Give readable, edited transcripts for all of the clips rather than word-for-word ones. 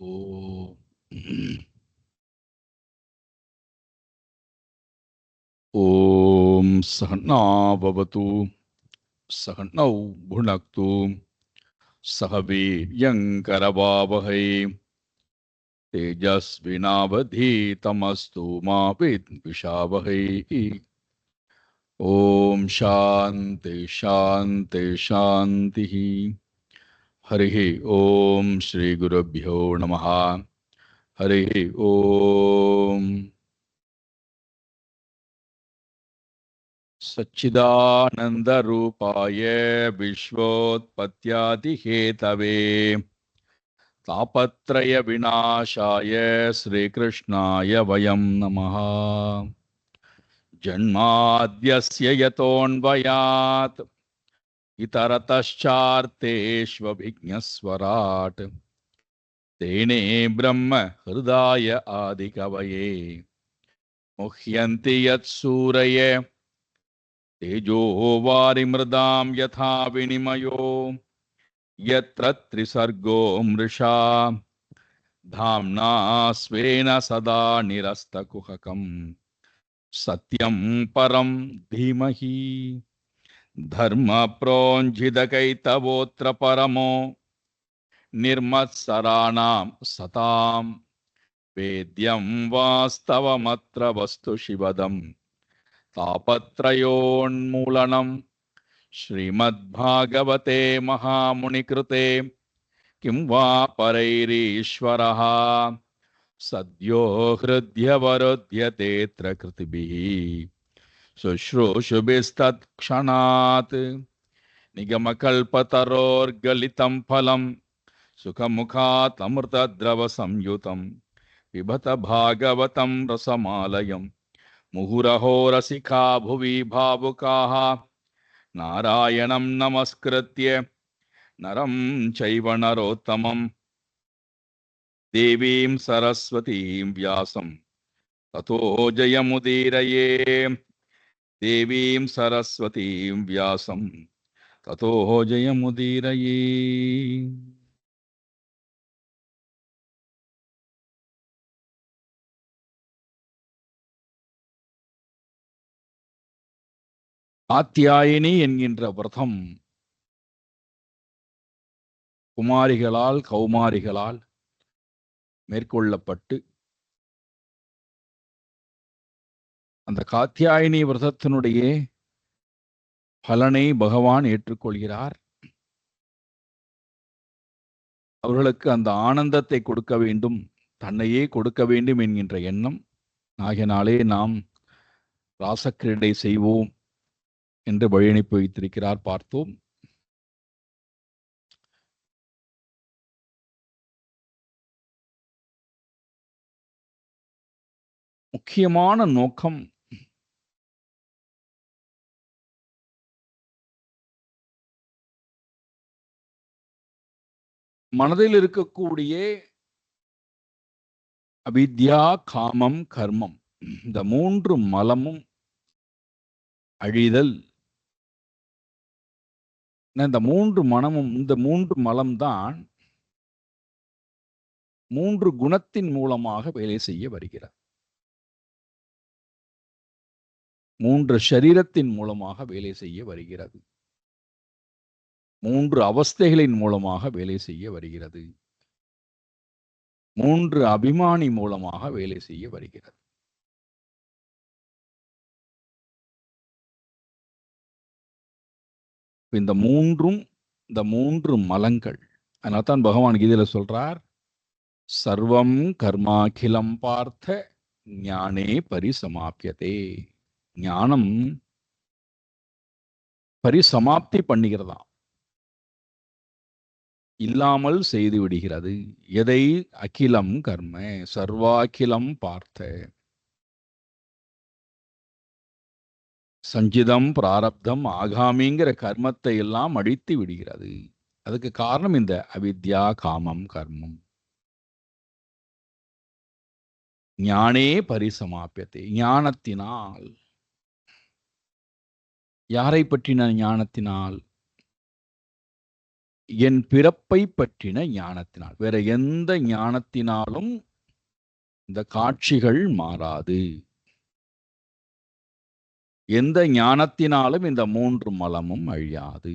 ஓம் ஓம் சகன்னா பவது சகன்னௌ புனக்து சக வீர்யங்கரவாவகை தேஜஸ்வினாவதீதமஸ்து மா வித்விஷாவகை. ஓம் சாந்தி சாந்தி சாந்தி. ஹரிஹி ஓம் ஸ்ரீ குருப்யோ நமஹ. ஹரிஹி ஓம். सच्चिदानन्दरूपाय विश्वोत्पत्त्यादिहेतवे तापत्रयविनाशाय श्रीकृष्णाय वयं नमः. जन्माद्यस्य यतोऽन्वयात् इतरतश्चार्तेष्वभिज्ञस्वराट् तेने ब्रह्म हृदाय आदिकवये मुह्यन्ति यत्सूरये तेजो वारिमृदां यथा विनिमयो यत्र त्रिसर्गो मृषा धाम्ना स्वेन सदा निरस्तकुहकं सत्यं परं धीमहि. धर्मप्रोञ्झितकैतवोऽत्र परमो निर्मत्सराणां सतां वेद्यं वास्तवमत्र वस्तु शिवदं तापत्रयोन्मूलनं श्रीमद्भागवते महामुनिकृते किं वा परैरीश्वरः सद्यो हृद्यवरुध्यतेऽत्र कृतिभिः शुश्रूषुभिस्तत्क्षणात् निगमकल्पतरोर्गलितं फलं सुखमुखात् अमृतद्रवसंयुतं पिबत भागवतं रसमालयं मुहुरहो रसिका भुवि भावुकाः नारायणं नमस्कृत्य नरं चैव नरोत्तमं देवीं सरस्वतीं व्यासं ततो जयमुदीरये. देवीं सरस्वतीं व्यासं ततो जयमुदीरये. காத்தியாயினி என்கின்ற விரதம் குமாரிகளால் கௌமாரிகளால் மேற்கொள்ளப்பட்டு அந்த காத்தியாயினி விரதத்தினுடைய பலனை பகவான் ஏற்றுக்கொள்கிறார். அவர்களுக்கு அந்த ஆனந்தத்தை கொடுக்க வேண்டும், தன்னையே கொடுக்க வேண்டும் என்கின்ற எண்ணம் ஆகினாலே நாம் ராசக்கிரீடை செய்வோம் என்று வழி அனுப்பி வைத்திருக்கிறார். பார்த்தோம். முக்கியமான நோக்கம் மனதில் இருக்கக்கூடிய அவித்யா, காமம், கர்மம், இந்த மூன்று மலமும் அழிதல். இந்த மூன்று மனமும், இந்த மூன்று மலம்தான் மூன்று குணத்தின் மூலமாக வேலை செய்ய வருகிறது. மூன்று சரீரத்தின் மூலமாக வேலை செய்ய வருகிறது. மூன்று அவஸ்தைகளின் மூலமாக வேலை செய்ய வருகிறது. மூன்று அபிமானி மூலமாக வேலை செய்ய வருகிறது. இந்த மூன்று மலங்கள். அதனால்தான் பகவான் கீதையில சொல்றார், சர்வம் கர்மாகிலம் பார்த்த ஞானே பரிசமாப்யதே. ஞானம் பரிசமாப்தி பண்ணுகிறதாம், இல்லாமல் செய்து விடுகிறது. எதை? அகிலம் கர்ம சர்வாகிலம் பார்த்த சஞ்சிதம் பிராரப்தம் ஆகாமிங்கிற கர்மத்தை எல்லாம் அழித்து விடுகிறது. அதுக்கு காரணம் இந்த அவித்யா, காமம், கர்மம். ஞானே பரிசமாப்பியத்தை, ஞானத்தினால். யாரை பற்றின ஞானத்தினால்? என் பிறப்பை பற்றின ஞானத்தினால். வேற எந்த ஞானத்தினாலும் இந்த காட்சிகள் மாறாது. எந்த ஞானத்தினாலும் இந்த 3 மலமும் அழியாது.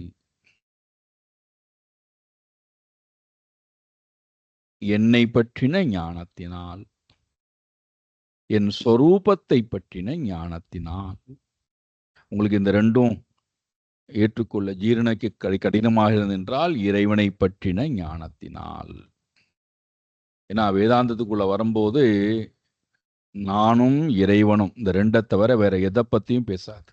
என்னை பற்றின ஞானத்தினால், என் சொரூபத்தை பற்றின ஞானத்தினால். உங்களுக்கு இந்த ரெண்டும் ஏற்றுக்கொள்ள ஜீரணிக்க கடினமாக இருந்தென்றால் இறைவனை பற்றின ஞானத்தினால். ஏன்னா வேதாந்தத்துக்குள்ள வரும்போது நானும் இறைவனும் இந்த ரெண்டை தவிர வேற எதை பத்தியும் பேசாது.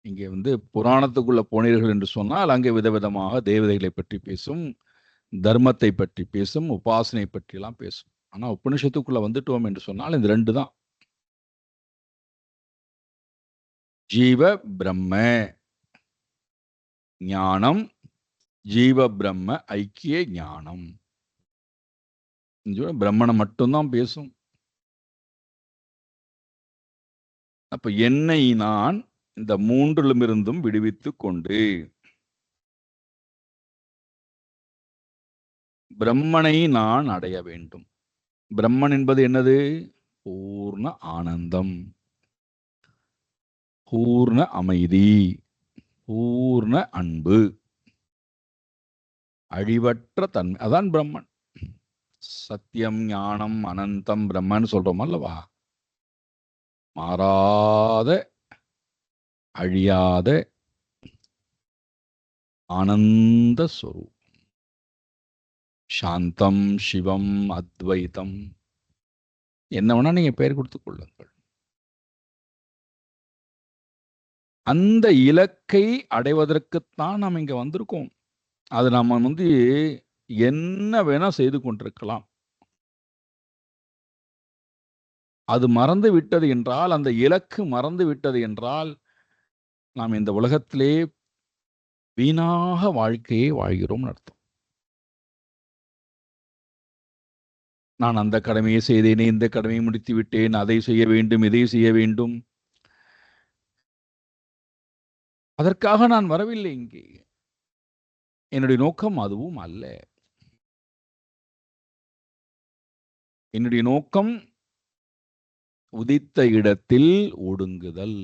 இங்கே புராணத்துக்குள்ள போனீர்கள் என்று சொன்னால் அங்கே விதவிதமாக தேவதைகளை பற்றி பேசும், தர்மத்தை பற்றி பேசும், உபாசனை பற்றி எல்லாம் பேசும். ஆனா உபனிஷத்துக்குள்ள வந்துட்டோம் என்று சொன்னால் இந்த ரெண்டு தான். ஜீவ பிரம்ம ஞானம், ஜீவ பிரம்ம ஐக்கிய ஞானம். பிரம்மனை மட்டும்தான் பேசும். அப்ப என்னை நான் இந்த மூன்றிலுமிருந்தும் விடுவித்துக் கொண்டு பிரம்மனை நான் அடைய வேண்டும். பிரம்மன் என்பது என்னது? பூர்ண ஆனந்தம், பூர்ண அமைதி, பூர்ண அன்பு, அழிவற்ற தன்மை. அதான் பிரம்மன். சத்தியம், ஞானம், அனந்தம் பிரம்மன் சொல்றோம் அல்லவா? மாறாத, அழியாத ஆனந்த ஸ்வரூபம். சாந்தம், சிவம், அத்வைத்தம், என்ன வேணா நீங்க பெயர் கொடுத்துக் கொள்ளுங்கள். அந்த இலக்கை அடைவதற்குத்தான் நாம் இங்க வந்திருக்கோம். அது நம்ம என்ன வேணா செய்து கொண்டிருக்கலாம். அது மறந்து விட்டது என்றால், அந்த இலக்கு மறந்து விட்டது என்றால், நாம் இந்த உலகத்திலே வீணாக வாழ்க்கையை வாழ்கிறோம் அர்த்தம். நான் அந்த கடமையை செய்தேனே, இந்த கடமையை முடித்து விட்டேன், அதை செய்ய வேண்டும், இதை செய்ய வேண்டும், அதற்காக நான் வரவில்லை இங்கே. என்னுடைய நோக்கம் அதுவும் அல்ல. என்னுடைய நோக்கம் உதித்த இடத்தில் ஒடுங்குதல்.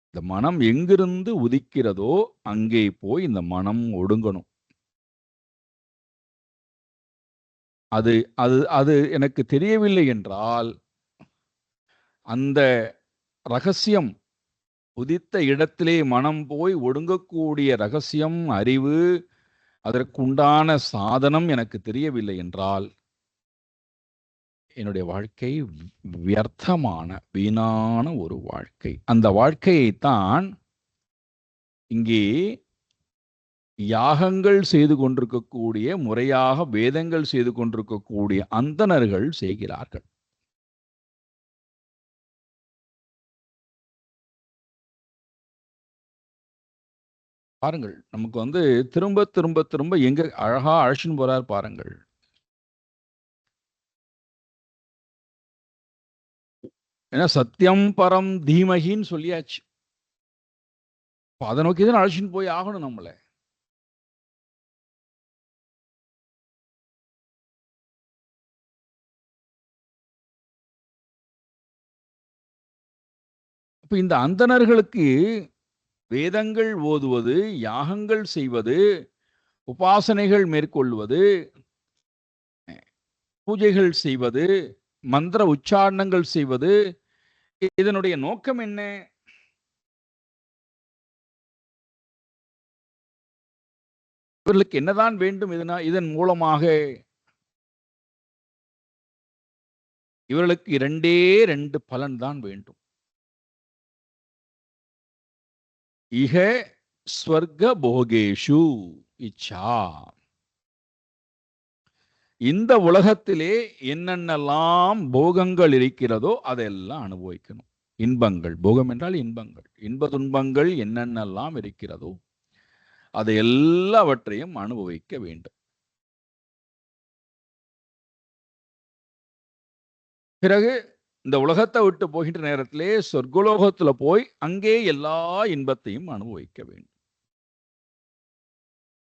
இந்த மனம் எங்கிருந்து உதிக்கிறதோ அங்கே போய் இந்த மனம் ஒடுங்கணும். அது அது அது எனக்கு தெரியவில்லை என்றால் அந்த ரகசியம், உதித்த இடத்திலே மனம் போய் ஒடுங்கக்கூடிய ரகசியம், அறிவு, அதற்குண்டான சாதனம் எனக்கு தெரியவில்லை என்றால் என்னுடைய வாழ்க்கை வியர்த்தமான, வீணான ஒரு வாழ்க்கை. அந்த வாழ்க்கையைத்தான் இங்கே யாகங்கள் செய்து கொண்டிருக்கக்கூடிய, முறையாக வேதங்கள் செய்து கொண்டிருக்கக்கூடிய அந்தணர்கள் செய்கிறார்கள். பாருங்கள், நமக்கு திரும்ப திரும்ப திரும்ப எங்க அழகா அழைச்சின்னு போறார் பாருங்கள். ஏன்னா சத்தியம் பரம் தீமகின்னு சொல்லியாச்சு. அதை நோக்கிதான் அழைச்சின்னு போய் ஆகணும் நம்மள. அப்ப இந்த அந்தணர்களுக்கு வேதங்கள் ஓதுவது, யாகங்கள் செய்வது, உபாசனைகள் மேற்கொள்வது, பூஜைகள் செய்வது, மந்திர உச்சாரணங்கள் செய்வது, இதனுடைய நோக்கம் என்ன? இவர்களுக்கு என்னதான் வேண்டும்? இதன் மூலமாக இவர்களுக்கு 2 பலன் தான் வேண்டும். இக ஸ்வர்க போகேஷு இச்சா. இந்த உலகத்திலே என்னென்னலாம் போகங்கள் இருக்கிறதோ அதெல்லாம் அனுபவிக்கணும். இன்பங்கள், போகம் என்றால் இன்பங்கள், இன்ப துன்பங்கள் என்னென்னலாம் இருக்கிறதோ அதை எல்லாவற்றையும் அனுபவிக்க வேண்டும். பிறகு இந்த உலகத்தை விட்டு போகின்ற நேரத்திலே சொர்க்கலோகத்துல போய் அங்கே எல்லா இன்பத்தையும் அனுபவிக்க வேண்டும்.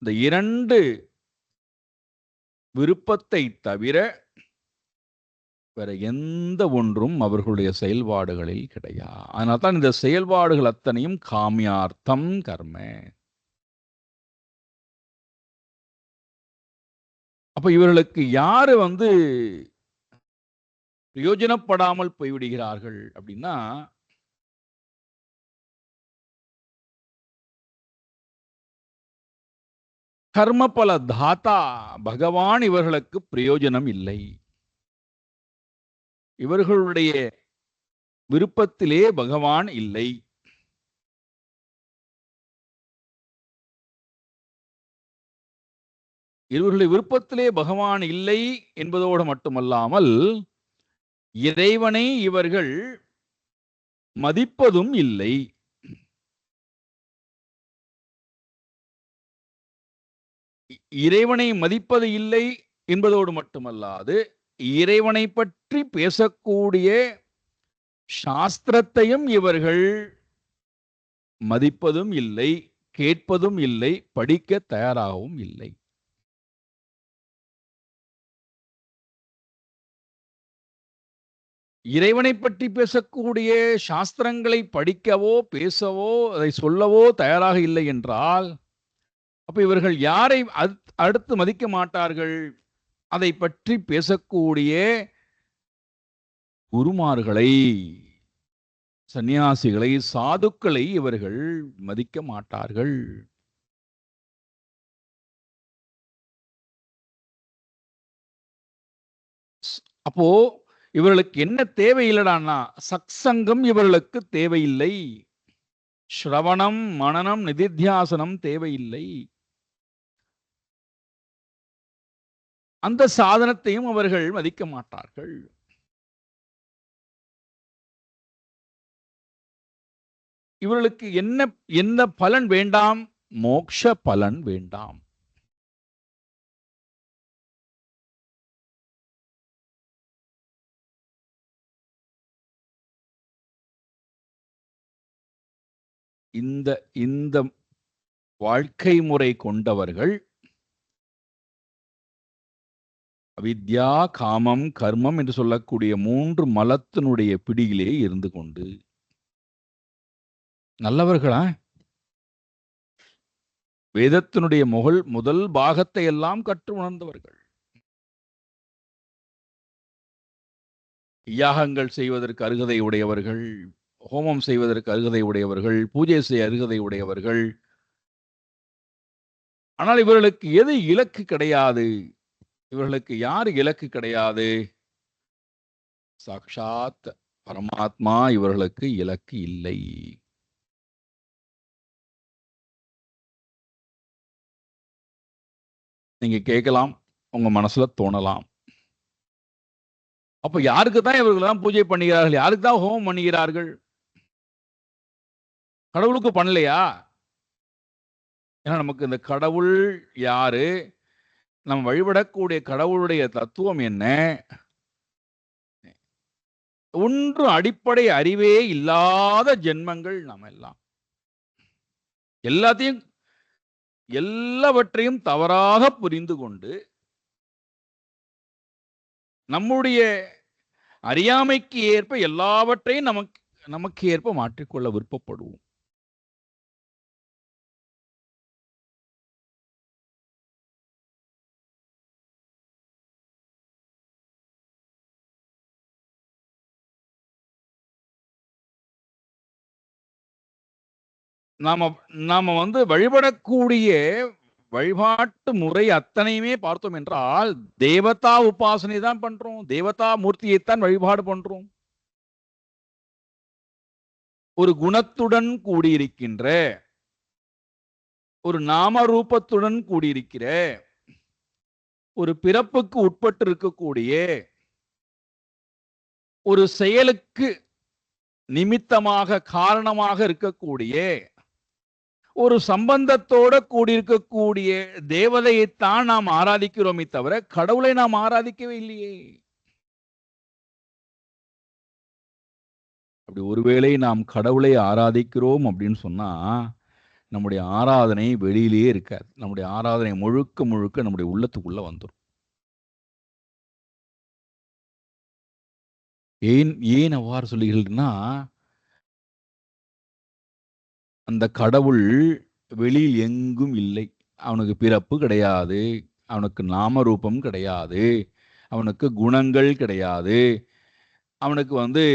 இந்த இரண்டு விருப்பத்தை தவிர வேற எந்த ஒன்றும் அவர்களுடைய செயல்பாடுகளில் கிடையாது. அதனால தான் இந்த செயல்பாடுகள் அத்தனையும் காமியார்த்தம் கர்ம. அப்ப இவர்களுக்கு யாரு பிரயோஜனப்படாமல் போய்விடுகிறார்கள் அப்படின்னா, கர்மபல தாத்தா பகவான் இவர்களுக்கு பிரயோஜனம் இல்லை. இவர்களுடைய விருப்பத்திலே பகவான் இல்லை. இவர்களுடைய விருப்பத்திலே பகவான் இல்லை என்பதோடு மட்டுமல்லாமல் இறைவனை இவர்கள் மதிப்பதும் இல்லை. இறைவனை மதிப்பது இல்லை என்பதோடு மட்டுமல்லாது இறைவனை பற்றி பேசக்கூடிய சாஸ்திரத்தையும் இவர்கள் மதிப்பதும் இல்லை, கேட்பதும் இல்லை, படிக்க தயாராகவும் இல்லை. இறைவனை பற்றி பேசக்கூடிய சாஸ்திரங்களை படிக்கவோ பேசவோ அதை சொல்லவோ தயாராக இல்லை என்றால் அப்ப இவர்கள் யாரை அடுத்து மதிக்க மாட்டார்கள்? அதை பற்றி பேசக்கூடிய குருமார்களை, சந்நியாசிகளை, சாதுக்களை இவர்கள் மதிக்க மாட்டார்கள். அப்போ இவர்களுக்கு என்ன தேவையில்லடான்னா சத்சங்கம் இவர்களுக்கு தேவையில்லை, ஸ்ரவணம் மனனம் நிதித்தியாசனம் தேவையில்லை. அந்த சாதனத்தையும் அவர்கள் மதிக்க மாட்டார்கள். இவர்களுக்கு என்ன பலன் வேண்டாம்? மோட்ச பலன் வேண்டாம். இந்த வாழ்க்கை முறை கொண்டவர்கள் அவித்யா, காமம், கர்மம் என்று சொல்லக்கூடிய 3 மலத்தினுடைய பிடியிலே இருந்து கொண்டு நல்லவர்களா? வேதத்தினுடைய முதல் பாகத்தை எல்லாம் கற்று உணர்ந்தவர்கள், யாகங்கள் செய்வதற்கு அருகதை உடையவர்கள், ஹோமம் செய்வதற்கு அருகதை உடையவர்கள், பூஜை செய்ய அருகதை உடையவர்கள். ஆனால் இவர்களுக்கு எது இலக்கு கிடையாது? இவர்களுக்கு யார் இலக்கு கிடையாது? சாக்ஷாத் பரமாத்மா இவர்களுக்கு இலக்கு இல்லை. நீங்க கேட்கலாம், உங்க மனசுல தோணலாம், அப்ப யாருக்கு தான் இவர்கள் தான் பூஜை பண்ணுகிறார்கள், யாருக்கு தான் ஹோமம் பண்ணுகிறார்கள்? கடவுளுக்கு பண்ணலையா? ஏன்னா நமக்கு இந்த கடவுள் யாரு, நம்ம வழிபடக்கூடிய கடவுளுடைய தத்துவம் என்ன, ஒன்று அடிப்படை அறிவே இல்லாத ஜென்மங்கள் நாம் எல்லாம். எல்லாவற்றையும் தவறாக புரிந்து கொண்டு நம்முடைய அறியாமைக்கு ஏற்ப எல்லாவற்றையும் நமக்கு ஏற்ப மாற்றிக்கொள்ள விருப்பப்படுவோம். நாம வழிபடக்கூடிய வழிபாட்டு முறை அத்தனையுமே பார்த்தோம் என்றால் தேவதா உபாசனை தான் பண்றோம், தேவதா மூர்த்தியைத்தான் வழிபாடு பண்றோம். ஒரு குணத்துடன் கூடியிருக்கின்ற, ஒரு நாம ரூபத்துடன் கூடியிருக்கிற, ஒரு பிறப்புக்கு உட்பட்டு இருக்கக்கூடிய, ஒரு செயலுக்கு நிமித்தமாக காரணமாக இருக்கக்கூடிய, ஒரு சம்பந்தத்தோட கூடியிருக்கக்கூடிய தேவதையைத்தான் நாம் ஆராதிக்கிறோமே தவிர கடவுளை நாம் ஆராதிக்கவே இல்லையே. அப்படி ஒருவேளை நாம் கடவுளை ஆராதிக்கிறோம் அப்படின்னு சொன்னா நம்முடைய ஆராதனை வெளியிலேயே இருக்காது. நம்முடைய ஆராதனை முழுக்க முழுக்க நம்முடைய உள்ளத்துக்குள்ள வந்துடும். ஏன் ஏன் அவ்வாறு சொல்லுகிறேன்னா, அந்த கடவுள் வெளியில் எங்கும் இல்லை. அவனுக்கு பிறப்பு கிடையாது, அவனுக்கு நாம ரூபம் கிடையாது, அவனுக்கு குணங்கள் கிடையாது, அவனுக்கு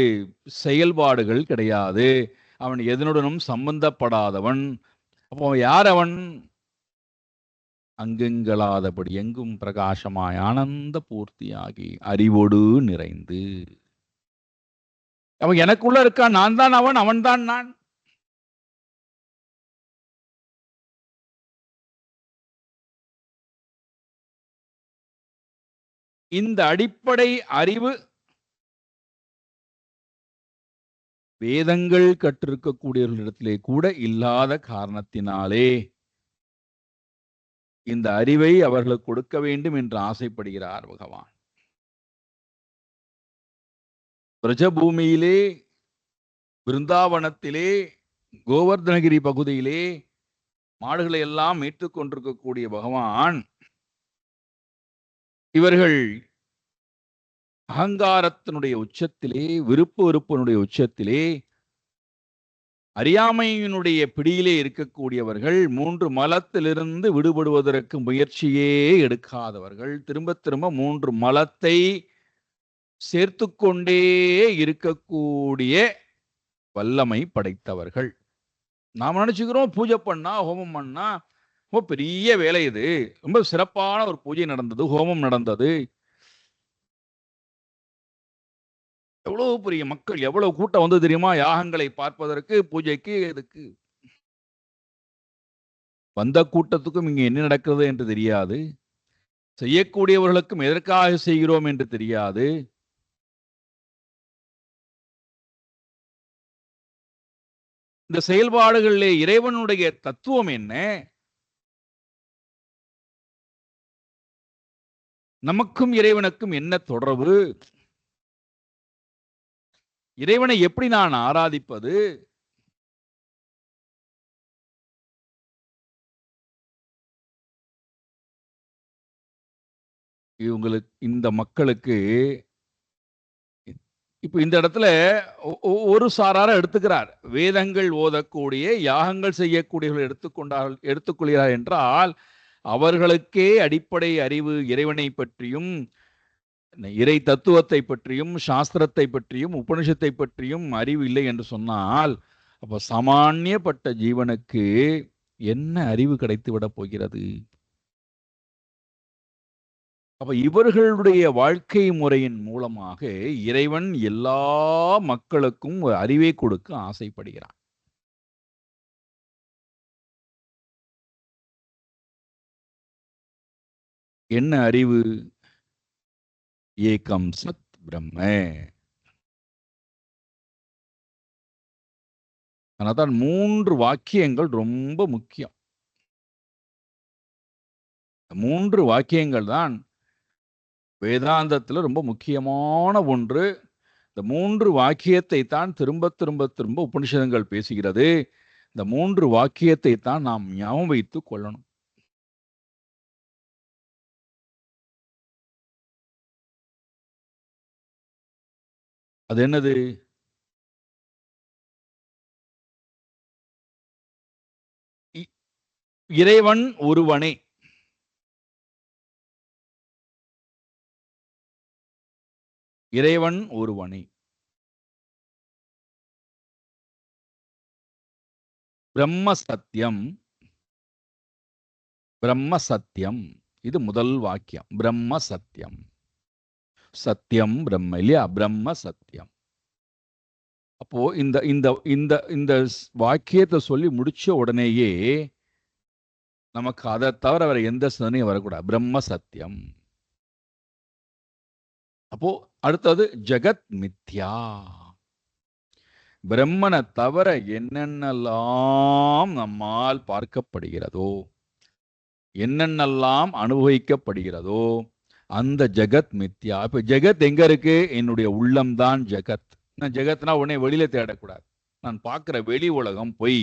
செயல்பாடுகள் கிடையாது, அவன் எதனுடனும் சம்பந்தப்படாதவன். அப்போ யார் அவன்? அங்கெங்களாதபடி எங்கும் பிரகாசமாய் ஆனந்த பூர்த்தியாகி அறிவோடு நிறைந்து. அவன் எனக்குள்ள இருக்கான், நான் தான் அவன், அவன் தான் நான். இந்த அடிப்படை அறிவு வேதங்கள் கற்றிருக்கக்கூடியவர்களிடத்திலே கூட இல்லாத காரணத்தினாலே இந்த அறிவை அவர்களுக்கு கொடுக்க வேண்டும் என்று ஆசைப்படுகிறார் பகவான். பிரஜபூமியிலே, பிருந்தாவனத்திலே, கோவர்தனகிரி பகுதியிலே மாடுகளை எல்லாம் மீட்டுக் கொண்டிருக்கக்கூடிய பகவான் இவர்கள் அகங்காரத்தினுடைய உச்சத்திலே, விருப்பு வெறுப்பினுடைய உச்சத்திலே, அறியாமையினுடைய பிடியிலே இருக்கக்கூடியவர்கள், 3 மலத்திலிருந்து விடுபடுவதற்கு முயற்சியே எடுக்காதவர்கள், திரும்ப திரும்ப 3 மலத்தை சேர்த்து கொண்டே இருக்கக்கூடிய வல்லமை படைத்தவர்கள். நாம் நினைச்சுக்கிறோம் பூஜை பண்ணா, ஹோமம் பண்ணா ரொம்ப பெரிய வேலை, இது ரொம்ப சிறப்பான ஒரு பூஜை நடந்தது, ஹோமம் நடந்தது, எவ்வளவு பெரிய மக்கள், எவ்வளவு கூட்டம் வந்து தெரியுமா யாகங்களை பார்ப்பதற்கு, பூஜைக்கு. இதுக்கு வந்த கூட்டத்துக்கும் இங்க என்ன நடக்கிறது என்று தெரியாது, செய்யக்கூடியவர்களுக்கும் எதற்காக செய்கிறோம் என்று தெரியாது. இந்த செயல்பாடுகளிலே இறைவனுடைய தத்துவம் என்ன, நமக்கும் இறைவனுக்கும் என்ன தொடர்பு, இறைவனை எப்படி நான் ஆராதிப்பது, இவங்களுக்கு, இந்த மக்களுக்கு இப்ப இந்த இடத்துல ஒரு சாரார எடுத்துக்கிறார். வேதங்கள் ஓதக்கூடிய, யாகங்கள் செய்யக்கூடியவர்கள் எடுத்துக்கொள்கிறார் என்றால் அவர்களுக்கே அடிப்படை அறிவு இறைவனை பற்றியும், இறை தத்துவத்தை பற்றியும், சாஸ்திரத்தை பற்றியும், உபனிஷத்தை பற்றியும் அறிவு இல்லை என்று சொன்னால், அப்ப சாமானியப்பட்ட ஜீவனுக்கு என்ன அறிவு கிடைத்து விட போகிறது? அப்ப இவர்களுடைய வாழ்க்கை முறையின் மூலமாக இறைவன் எல்லா மக்களுக்கும் ஒரு அறிவை கொடுக்க ஆசைப்படுகிறான். என்ன அறிவு? ஏகம் சத் பிரம்ம. அதனால்தான் 3 வாக்கியங்கள் ரொம்ப முக்கியம். 3 வாக்கியங்கள் தான் வேதாந்தத்துல ரொம்ப முக்கியமான ஒன்று. இந்த 3 வாக்கியத்தை தான் திரும்ப திரும்ப திரும்ப உபனிஷதங்கள் பேசுகிறது. இந்த 3 வாக்கியத்தை தான் நாம் ஞாபகம் வைத்துக் கொள்ளணும். அது என்னது? இறைவன் ஒருவனே. இறைவன் ஒருவனே. பிரம்ம சத்தியம். பிரம்ம சத்தியம், இது முதல் வாக்கியம். பிரம்ம சத்தியம், சத்தியம் பிரம்ம இல்லையா? பிரம்ம சத்தியம். அப்போ இந்த இந்த இந்த இந்த வாக்கியத்தை சொல்லி முடிச்ச உடனேயே நமக்கு அதை தவிர வேற எந்த சிந்தனையும் வரக்கூடாது. பிரம்ம சத்தியம். அப்போ அடுத்தது ஜெகத் மித்யா. பிரம்மனை தவிர என்னென்னலாம் நம்மால் பார்க்கப்படுகிறதோ, என்னென்னலாம் அனுபவிக்கப்படுகிறதோ அந்த ஜெகத் மித்யா. இப்ப ஜெகத் எங்க இருக்கு? என்னுடைய உள்ளம்தான் ஜெகத். நான் ஜெகத்னா உடனே வெளியில தேடக்கூடாது. நான் பார்க்கிற வெளி உலகம் பொய்,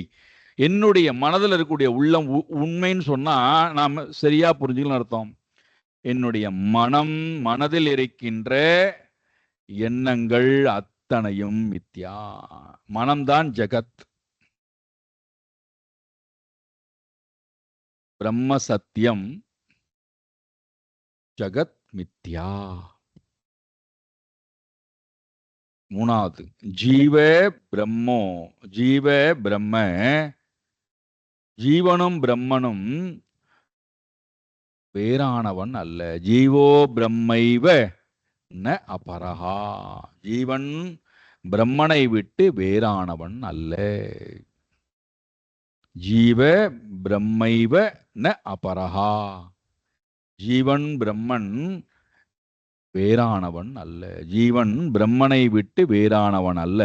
என்னுடைய மனதில் இருக்கக்கூடிய உள்ளம் உண்மைன்னு சொன்னா நாம சரியா புரிஞ்சுக்கலாம் அர்த்தம். என்னுடைய மனதில் இருக்கின்ற எண்ணங்கள் அத்தனையும் மித்யா. மனம்தான் ஜெகத். பிரம்ம சத்தியம், ஜகத் மித்யா. மூணாவது, ஜீவ பிரம்மோ, ஜீவ பிரம்ம, ஜீவனும் பிரம்மனும் வேறானவன் அல்ல. ஜீவோ பிரம்மைவ ந அபரஹா. ஜீவன் பிரம்மனை விட்டு வேறானவன் அல்ல. ஜீவ பிரம்மைவ ந அபரஹா. ஜீவன் பிரம்மன் வேறானவன் அல்ல. ஜீவன் பிரம்மனை விட்டு வேறானவன் அல்ல.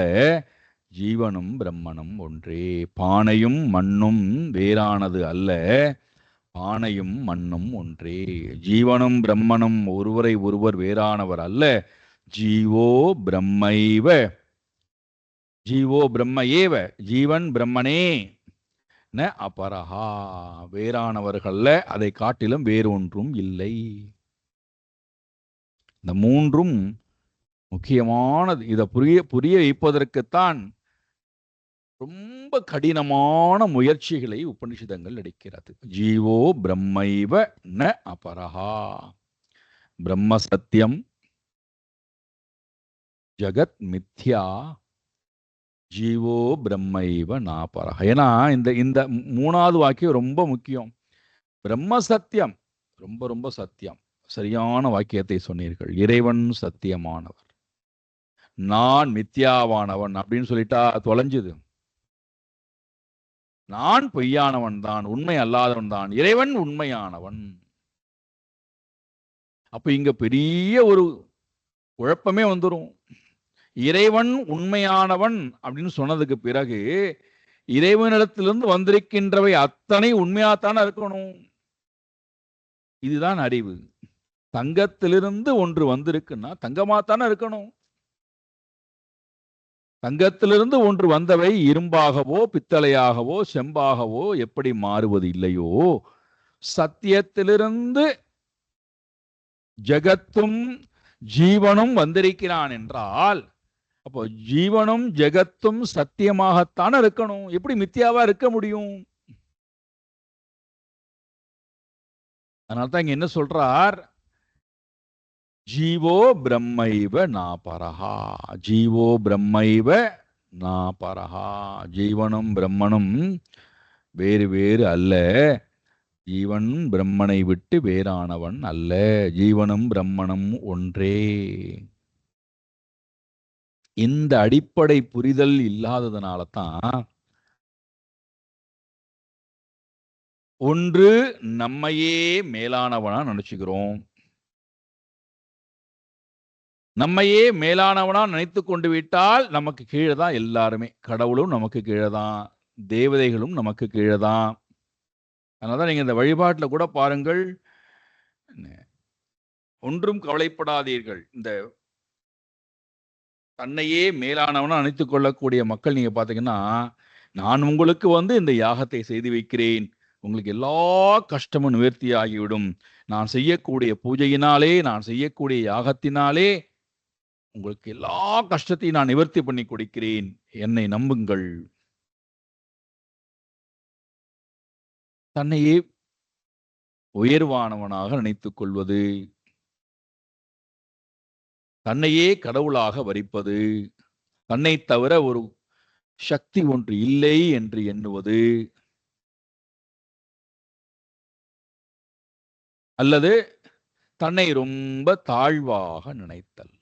ஜீவனும் பிரம்மனும் ஒன்றே. பானையும் மண்ணும் வேறானது அல்ல. பானையும் மண்ணும் ஒன்றே. ஜீவனும் பிரம்மனும் ஒருவரை ஒருவர் வேறானவர் அல்ல. ஜீவோ பிரம்மைவ, ஜீவோ பிரம்ம ஏவ, ஜீவன் பிரம்மனே, ந அபரஹா, வேறானவர்கள்ல, அதை காட்டிலும் வேறொன்றும் இல்லை. இந்த மூன்றும் முக்கியமானது. இதை புரிய வைப்பதற்குத்தான் ரொம்ப கடினமான முயற்சிகளை உபனிஷதங்கள் எடுக்கிறது. ஜீவோ பிரம்மைவ ந அபரஹா. பிரம்ம சத்தியம், ஜகத் மித்யா, ஜீவோ பிரம்மைவ நாபரஹா. ஏன்னா இந்த மூணாவது வாக்கியம் ரொம்ப முக்கியம். பிரம்ம சத்தியம், ரொம்ப ரொம்ப சத்தியம். சரியான வாக்கியத்தை சொன்னீர்கள். இறைவன் சத்தியமானவர், நான் மித்யாவானவன் அப்படின்னு சொல்லிட்டா தொலைஞ்சுது. நான் பொய்யானவன் தான், உண்மை அல்லாதவன் தான், இறைவன் உண்மையானவன். அப்ப இங்க பெரிய ஒரு குழப்பமே வந்துடும். இறைவன் உண்மையானவன் அப்படின்னு சொன்னதுக்கு பிறகு இறைவனிடத்திலிருந்து வந்திருக்கின்றவை அத்தனை உண்மையாத்தானே இருக்கணும். இதுதான் அறிவு. தங்கத்திலிருந்து ஒன்று வந்திருக்குன்னா தங்கமாத்தானே இருக்கணும். தங்கத்திலிருந்து ஒன்று வந்தவை இரும்பாகவோ பித்தளையாகவோ செம்பாகவோ எப்படி மாறுவது இல்லையோ, சத்தியத்திலிருந்து ஜகத்தும் ஜீவனும் வந்திருக்கிறான் என்றால், அப்போ ஜீவனும் ஜெகத்தும் சத்தியமாகத்தான் இருக்கணும். எப்படி மித்தியாவா இருக்க முடியும்? அதனால்தான் இங்க என்ன சொல்றார்? ஜீவோ பிரம்மைவ நாபரஹா. ஜீவோ பிரம்மைவ நாபரஹா. ஜீவனும் பிரம்மனும் வேறு வேறு அல்ல. ஜீவன் பிரம்மனை விட்டு வேறானவன் அல்ல. ஜீவனும் பிரம்மனும் ஒன்றே. இந்த அடிப்படை புரிதல் இல்லாததுனால தான் ஒன்று நம்மையே மேலானவனா நினைச்சுக்கிறோம். நம்மையே மேலானவனா நினைத்து கொண்டு விட்டால் நமக்கு கீழே தான் எல்லாருமே. கடவுளும் நமக்கு கீழே தான், தேவதைகளும் நமக்கு கீழே தான். அதனாலதான் நீங்க இந்த வழிபாட்டில் கூட பாருங்கள், ஒன்றும் கவலைப்படாதீர்கள். இந்த தன்னையே மேலானவனா நினைத்துக் கொள்ளக்கூடிய மக்கள் நீங்க பாத்தீங்கன்னா, நான் உங்களுக்கு இந்த யாகத்தை செய்து வைக்கிறேன், உங்களுக்கு எல்லா கஷ்டமும் நிவர்த்தி ஆகிவிடும், நான் செய்யக்கூடிய பூஜையினாலே, நான் செய்யக்கூடிய யாகத்தினாலே உங்களுக்கு எல்லா கஷ்டத்தையும் நான் நிவர்த்தி பண்ணி கொடுக்கிறேன், என்னை நம்புங்கள். தன்னையே உயர்வானவனாக நினைத்துக் கொள்வது, தன்னையே கடவுளாக வரிப்பது, தன்னை தவிர ஒரு சக்தி ஒன்று இல்லை என்று எண்ணுவது, அல்லது தன்னை ரொம்ப தாழ்வாக நினைத்தல்.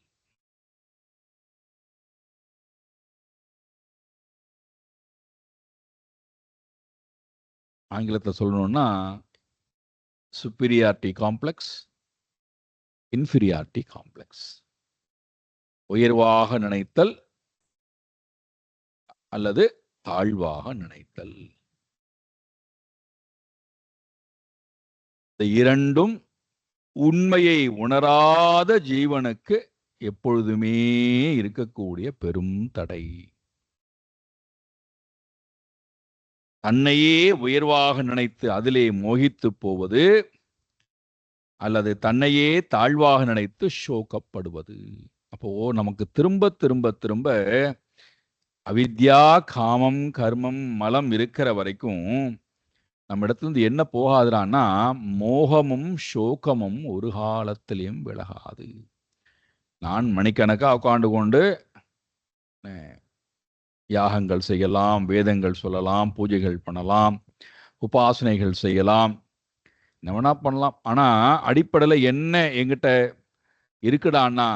ஆங்கிலத்தில் சொல்லணும்னா சுப்பீரியாரிட்டி காம்ப்ளெக்ஸ், இன்ஃபீரியாரிட்டி காம்ப்ளெக்ஸ். உயர்வாக நினைத்தல் அல்லது தாழ்வாக நினைத்தல். இந்த இரண்டும் உண்மையை உணராத ஜீவனுக்கு எப்பொழுதுமே இருக்கக்கூடிய பெரும் தடை. தன்னையே உயர்வாக நினைத்து அதிலே மோகித்து போவது, அல்லது தன்னையே தாழ்வாக நினைத்து சோகப்படுவது. அப்போ நமக்கு திரும்ப திரும்ப திரும்ப அவித்யா, காமம், கர்மம், மலம் இருக்கிற வரைக்கும் நம்ம இடத்துல இருந்து என்ன போகாதுறான்னா, மோகமும் சோகமும் ஒரு காலத்திலையும் விலகாது. நான் மணிக்கணக்கா உட்கார்ந்து கொண்டு யாகங்கள் செய்யலாம், வேதங்கள் சொல்லலாம், பூஜைகள் பண்ணலாம், உபாசனைகள் செய்யலாம், என்ன வேணா பண்ணலாம். ஆனா அடிப்படையில் என்ன என்கிட்ட இருக்குடான்னா,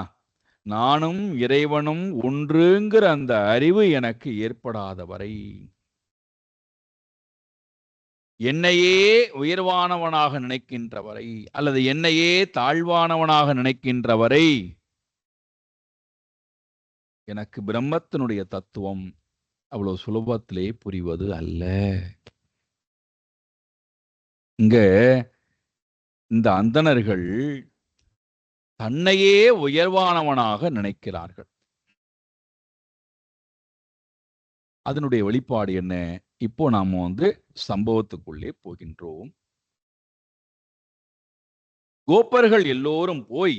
நானும் இறைவனும் ஒன்றுங்கிற அந்த அறிவு எனக்கு ஏற்படாத வரை, என்னையே உயர்வானவனாக நினைக்கின்ற வரை, அல்லது என்னையே தாழ்வானவனாக நினைக்கின்ற வரை, எனக்கு பிரம்மத்தினுடைய தத்துவம் அவ்வளவு சுலபத்திலே புரிவது அல்ல. இங்க இந்த அந்தணர்கள் தன்னையே உயர்வானவனாக நினைக்கிறார்கள். அதனுடைய வெளிப்பாடு என்ன? இப்போ நாம சம்பவத்துக்குள்ளே போகின்றோம். கோப்பர்கள் எல்லோரும் போய்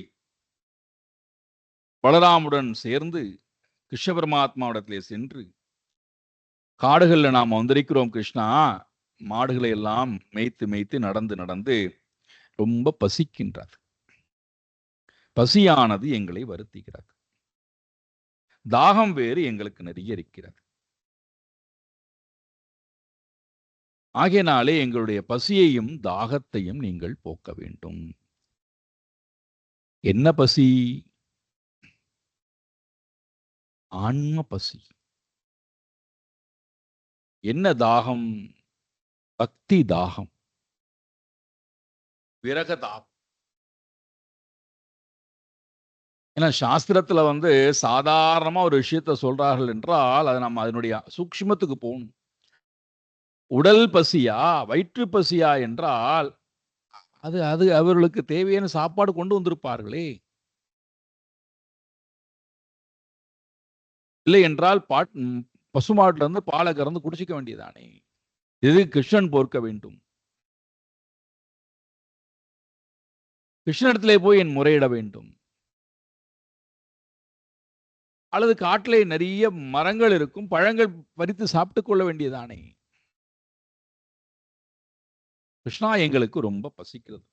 பலராமுடன் சேர்ந்து கிருஷ்ண பரமாத்மாவிடத்திலே சென்று, காடுகள்ல நாம் வந்திருக்கிறோம் கிருஷ்ணா, மாடுகளை எல்லாம் மேய்த்து மேய்த்து நடந்து நடந்து ரொம்ப பசிக்கின்றது. பசியானது எங்களை வருத்துகிறது. தாகம் வேறு எங்களுக்கு நிறைய இருக்கிறது. ஆகையினாலே எங்களுடைய பசியையும் தாகத்தையும் நீங்கள் போக்க வேண்டும். என்ன பசி? ஆன்ம பசி. என்ன தாகம்? பக்தி தாகம், விரக தாகம். ஏன்னா சாஸ்திரத்துல சாதாரணமா ஒரு விஷயத்த சொல்றார்கள் என்றால், அது நம்ம அதனுடைய சூக்ஷ்மத்துக்கு போகணும். உடல் பசியா, வயிற்று பசியா என்றால், அது அது அவர்களுக்கு தேவையான சாப்பாடு கொண்டு வந்திருப்பார்களே. இல்லை என்றால் பசுமாட்டுல இருந்து பாலை கறந்து குடிச்சிக்க வேண்டியதானே. இது கிருஷ்ணன் போர்க்க வேண்டும். கிருஷ்ணனிடத்திலே போய் என் முறையிட வேண்டும். அல்லது காட்டிலே நிறைய மரங்கள் இருக்கும், பழங்கள் பறித்து சாப்பிட்டுக் கொள்ள வேண்டியதானே. கிருஷ்ணா, எங்களுக்கு ரொம்ப பசிக்கிறது,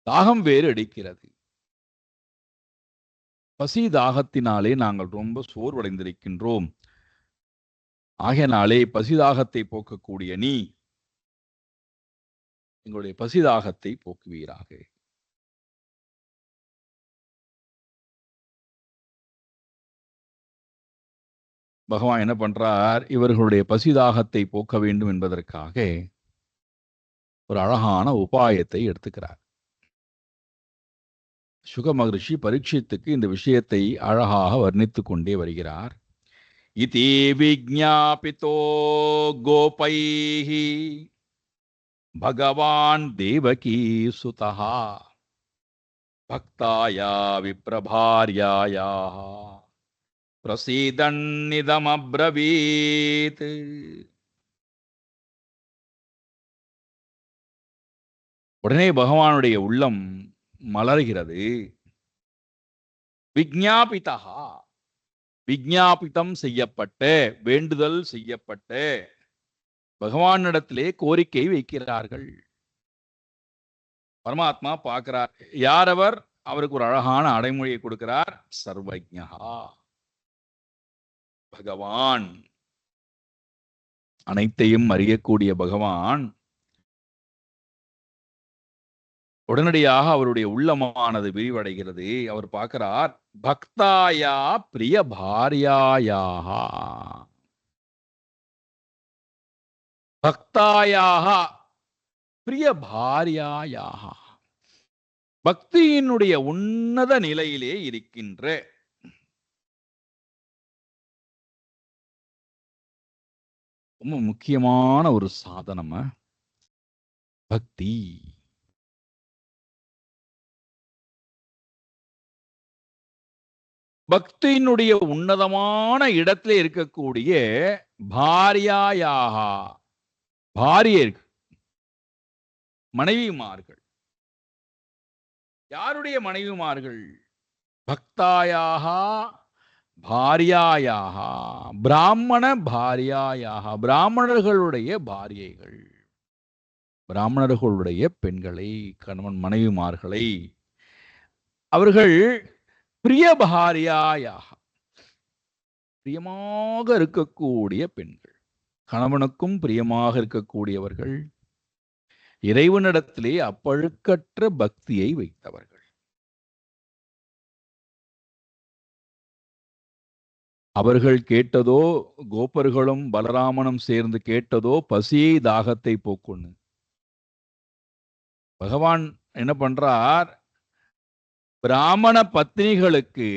தாகம் வேறு அடிக்கிறது. பசி தாகத்தினாலே நாங்கள் ரொம்ப சோர்வடைந்திருக்கின்றோம். ஆகையினாலே பசிதாகத்தை போக்கக்கூடிய நீ எங்களுடைய பசிதாகத்தை போக்குவீராக. பகவான் என்ன பண்றார்? இவர்களுடைய பசிதாகத்தை போக்க வேண்டும் என்பதற்காக ஒரு அழகான உபாயத்தை எடுத்துக்கிறார். சுக மகரிஷி பரீட்சித்துக்கு இந்த விஷயத்தை அழகாக வர்ணித்துக் கொண்டே வருகிறார். இதி விஜ்ஞாபிதோ கோபைஹி பகவான் தேவகீ சுதஹ பக்தாயா விப்ரபார்யாயாஹ பிரசீதன்னிதமப்ரவீத். உடனே பகவானுடைய உள்ளம் மலர்கிறது. விஜ்ஞாபிதா, விஜ்ஞாபிதம் செய்யப்பட்ட, வேண்டுதல் செய்யப்பட்ட, பகவானிடத்திலே கோரிக்கை வைக்கிறார்கள். பரமாத்மா பார்க்கிறார். யார் அவர்? அவருக்கு ஒரு அழகான அடைமொழியை கொடுக்கிறார். சர்வஜ்ஞா, பகவான், அனைத்தையும் அறியக்கூடிய பகவான். உடனடியாக அவருடைய உள்ளமானது விரிவடைகிறது. அவர் பார்க்கிறார், பக்தாயா பிரிய பாரியாயாக, பக்தாயாக பிரிய பாரியாயாக, பக்தியினுடைய உன்னத நிலையிலே இருக்கின்ற ரொம்ப முக்கியமான ஒரு சாதனம் பக்தி. பக்தியினுடைய உன்னதமான இடத்துல இருக்கக்கூடிய பாரியாயாக, பாரியர்கள், மனைவிமார்கள். யாருடைய மனைவிமார்கள்? பக்தாயாக பாரியாயாக, பிராமண பாரியாயாக, பிராமணர்களுடைய பாரியைகள், பிராமணர்களுடைய பெண்களை, கணவன் மனைவிமார்களை, அவர்கள் பிரிய பாரியாயாக, பிரியமாக இருக்கக்கூடிய பெண்கள், கணவனுக்கும் பிரியமாக இருக்கக்கூடியவர்கள், இறைவனிடத்திலே அப்பழுக்கற்ற பக்தியை வைத்தவர்கள். அவர்கள் கேட்டதோ, கோபர்களும் பலராமனும் சேர்ந்து கேட்டதோ பசியை தாகத்தை போக்குன்னு. பகவான் என்ன பண்றார்? பிராமண பத்னிகளுக்கு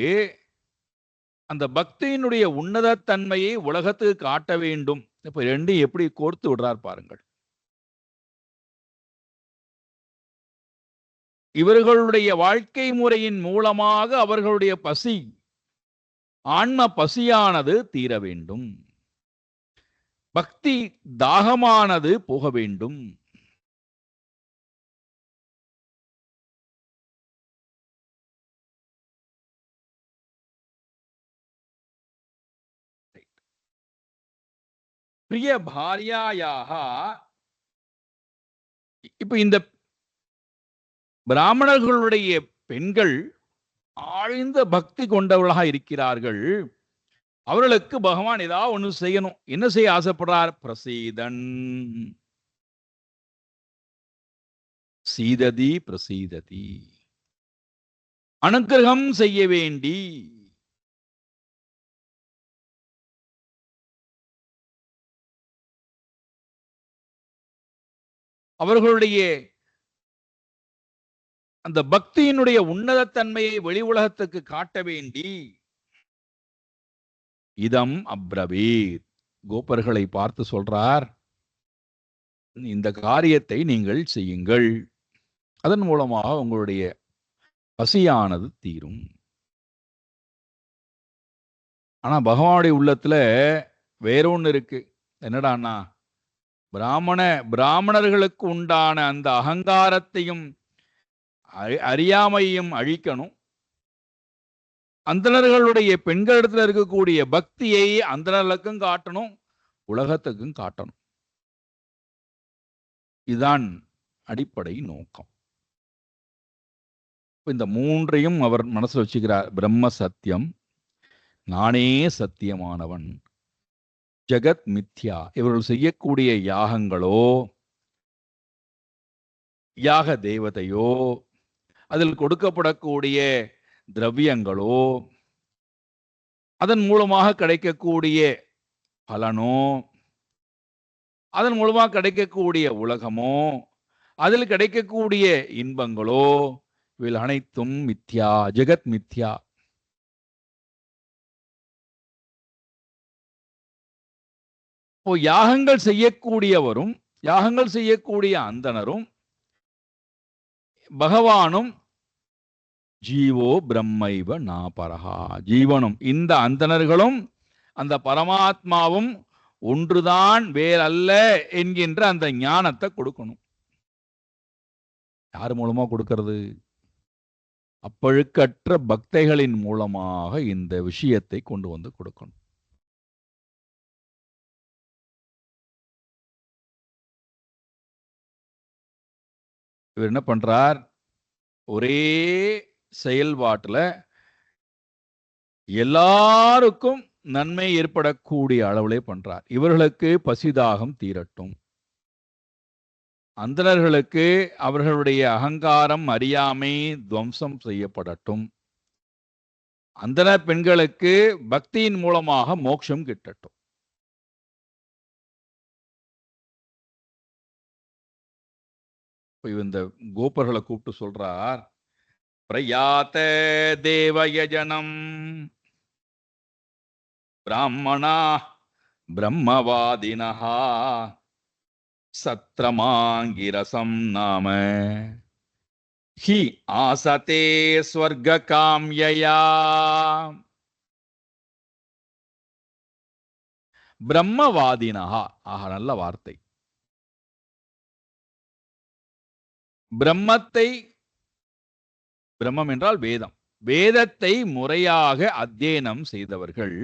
அந்த பக்தியினுடைய உன்னத தன்மையை உலகத்துக்கு காட்ட வேண்டும். இப்ப ரெண்டும் எப்படி கோர்த்து விடுறார் பாருங்கள். இவர்களுடைய வாழ்க்கை முறையின் மூலமாக அவர்களுடைய பசி, ஆன்ம பசியானது தீர வேண்டும், பக்தி தாகமானது போக வேண்டும். பிரிய பாரியாயாக, இப்ப இந்த பிராமணர்களுடைய பெண்கள் ஆழ்ந்த பக்தி கொண்டவர்களாக இருக்கிறார்கள். அவர்களுக்கு பகவான் ஏதாவது ஒண்ணு செய்யணும். என்ன செய்ய ஆசைப்படுறார்? பிரசீதன், சீததி பிரசீததி, அனுக்கிரகம் செய்ய வேண்டி. அவர்களுடைய அந்த பக்தியினுடைய உன்னதத்தன்மையை வெளி உலகத்துக்கு காட்ட வேண்டி. இதம் அப்ரவீத், கோபர்களை பார்த்து சொல்றார், இந்த காரியத்தை நீங்கள் செய்யுங்கள், அதன் மூலமாக உங்களுடைய பசியானது தீரும். ஆனா பகவானுடைய உள்ளத்துல வேறொன்னு இருக்கு. என்னடான்னா, பிராமணர்களுக்கு உண்டான அந்த அகங்காரத்தையும் அறியாமையும் அழிக்கணும். அந்தணர்களுடைய பெண்களிடத்தில் இருக்கக்கூடிய பக்தியை அந்தணர்களுக்கும் காட்டணும், உலகத்துக்கும் காட்டணும். இதுதான் அடிப்படை நோக்கம். இந்த மூன்றையும் அவர் மனசுல வச்சுக்கிறார். பிரம்ம சத்தியம், நானே சத்தியமானவன், ஜெகத் மித்யா. இவர்கள் செய்யக்கூடிய யாகங்களோ, யாக தேவதையோ, அதில் கொடுக்கப்படக்கூடிய திரவியங்களோ, அதன் மூலமாக கிடைக்கக்கூடிய பலனோ, அதன் மூலமாக கிடைக்கக்கூடிய உலகமோ, அதில் கிடைக்கக்கூடிய இன்பங்களோ, இவை அனைத்தும் மித்யா, ஜெகத் மித்யா. இப்போ யாகங்கள் செய்யக்கூடியவரும் யாகங்கள் செய்யக்கூடிய அந்தணரும் பகவானும் ஜீவோ பிரம்மைவ நாபரஹா, ஜீவனும் இந்த அந்தணர்களும் அந்த பரமாத்மாவும் ஒன்றுதான், வேறல்ல என்கின்ற அந்த ஞானத்தை கொடுக்கணும். யார் மூலமா கொடுக்கிறது? அப்பழுக்கற்ற பக்தைகளின் மூலமாக இந்த விஷயத்தை கொண்டு வந்து கொடுக்கணும். இவர் என்ன பண்றார்? ஒரே செயல்பாட்டுல எல்லாருக்கும் நன்மை ஏற்படக்கூடிய அளவிலே பண்றார். இவர்களுக்கு பசிதாகம் தீரட்டும், அந்தணர்களுக்கு அவர்களுடைய அகங்காரம் அறியாமை துவம்சம் செய்யப்படட்டும், அந்தண பெண்களுக்கு பக்தியின் மூலமாக மோட்சம் கிட்டட்டும். இந்த கோபர்களை கூப்பிட்டு சொல்றார், பிரயாத தேவயஜனம் பிராமணா பிரம்மவாதினஹா சத்ரமாங்கிரசம் நாம ஹி ஆசதே ஸ்வர்க காம்யயா. பிரம்மவாதினஹா. ஆக நல்ல வார்த்தை. பிரம்மத்தை, பிரம்மம் என்றால் வேதம், வேதத்தை முறையாக அத்தியனம் செய்தவர்கள்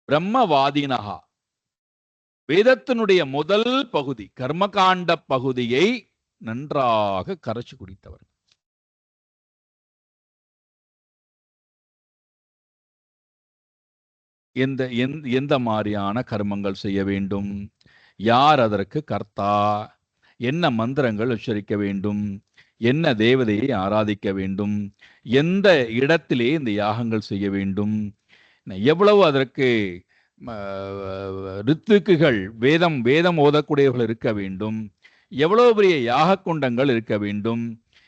பிரம்மவாதினஹா. வேதத்தினுடைய முதல் பகுதி கர்மகாண்ட பகுதியை நன்றாக கரைச்சு குடித்தவர்கள். எந்த எந்த மாதிரியான கர்மங்கள் செய்ய வேண்டும், யார் அதற்கு கர்த்தா, என்ன மந்திரங்கள் உச்சரிக்க வேண்டும், என்ன தேவதையை ஆராதிக்க வேண்டும், எந்த இடத்திலே இந்த யாகங்கள் செய்ய வேண்டும், எவ்வளவு அதற்கு ரித்துக்குகள் வேதம் வேதம் ஓதக்கூடியவர்கள் இருக்க வேண்டும், எவ்வளவு பெரிய யாக குண்டங்கள் இருக்க வேண்டும்,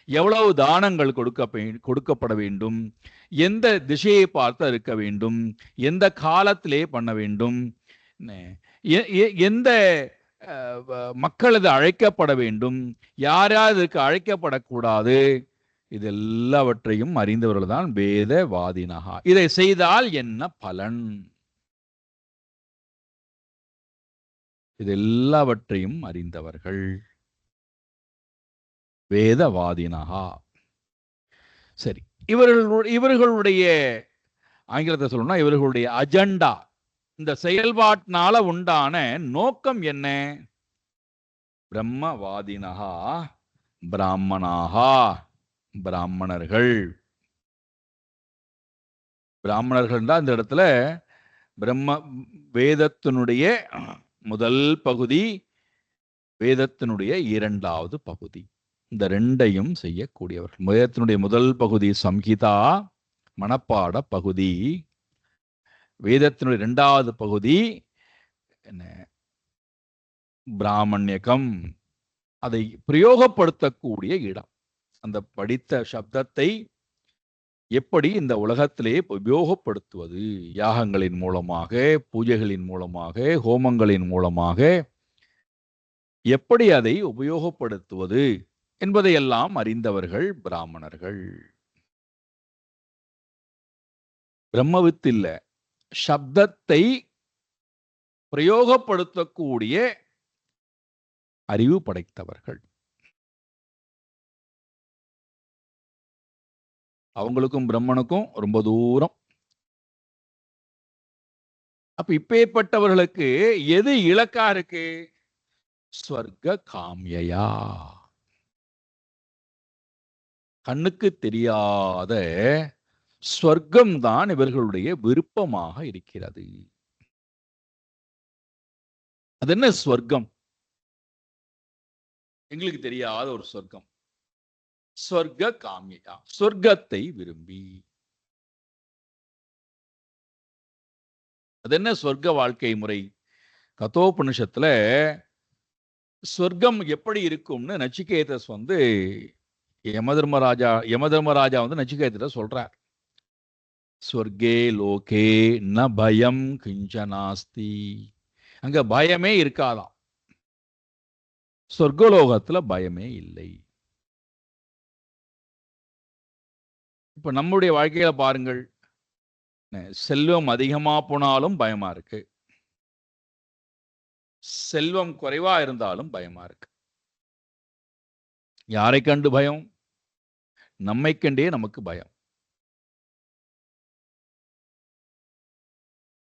எவ்வளவு தானங்கள் கொடுக்கப்பட வேண்டும், எந்த திசையை பார்த்து இருக்க வேண்டும், எந்த காலத்திலே பண்ண வேண்டும், எந்த மக்களது அழைக்கப்பட வேண்டும், யார் யார் இதற்கு அழைக்கப்படக்கூடாது, இது எல்லாவற்றையும் அறிந்தவர்கள் தான் வேதவாதினஹா. இதை செய்தால் என்ன பலன், இது எல்லாவற்றையும் அறிந்தவர்கள் வேதவாதினஹா. சரி, இவர்களுடைய ஆங்கிலத்தை சொல்லணும்னா இவர்களுடைய அஜெண்டா, இந்த செயல்பாட்டினால உண்டான நோக்கம் என்ன? பிரம்மவாதினஹா பிராமணாகா, பிராமணர்கள். பிராமணர்கள் தான் இந்த இடத்துல பிரம்ம வேதத்தினுடைய முதல் பகுதி, வேதத்தினுடைய இரண்டாவது பகுதி, இந்த ரெண்டையும் செய்யக்கூடியவர்கள். வேதத்தினுடைய முதல் பகுதி சம்ஹிதா, மனப்பாட பகுதி. வேதத்தினுடைய இரண்டாவது பகுதி என்ன? பிராமணியகம், அதை பிரயோகப்படுத்தக்கூடிய இடம். அந்த படித்த சப்தத்தை எப்படி இந்த உலகத்திலே உபயோகப்படுத்துவது, யாகங்களின் மூலமாக, பூஜைகளின் மூலமாக, ஹோமங்களின் மூலமாக எப்படி அதை உபயோகப்படுத்துவது என்பதையெல்லாம் அறிந்தவர்கள் பிராமணர்கள். பிரம்மவித்து இல்ல, சப்தத்தை பிரயோகப்படுத்தக்கூடிய அறிவு படைத்தவர்கள். அவங்களுக்கும் பிரம்மனுக்கும் ரொம்ப தூரம். அப்ப இப்பேற்பட்டவர்களுக்கு எது இலக்கா இருக்கு? ஸ்வர்க காமியா, கண்ணுக்கு தெரியாத ஸ்வர்க்கம் தான் இவர்களுடைய விருப்பமாக இருக்கிறது. அது என்ன ஸ்வர்க்கம்? எங்களுக்கு தெரியாத ஒரு ஸ்வர்க்கம். ஸ்வர்க காமியா, சொர்க்கத்தை விரும்பி. அது என்ன சொர்க்க வாழ்க்கை முறை? கதோபனிஷத்துல சொர்க்கம் எப்படி இருக்கும்னு நச்சிகேதஸ் யமதர்மராஜா நச்சிகேதத்தை சொல்றார். ஸ்வர்கே லோகே ந பயம் கிஞ்சனாஸ்தி, அங்க பயமே இருக்காதாம். சொர்க்கலோகத்துல பயமே இல்லை. இப்ப நம்முடைய வாழ்க்கையில பாருங்கள், செல்வம் அதிகமா போனாலும் பயமா இருக்கு, செல்வம் குறைவா இருந்தாலும் பயமா இருக்கு. யாரை கண்டு பயம்? நம்மை கண்டே நமக்கு பயம்.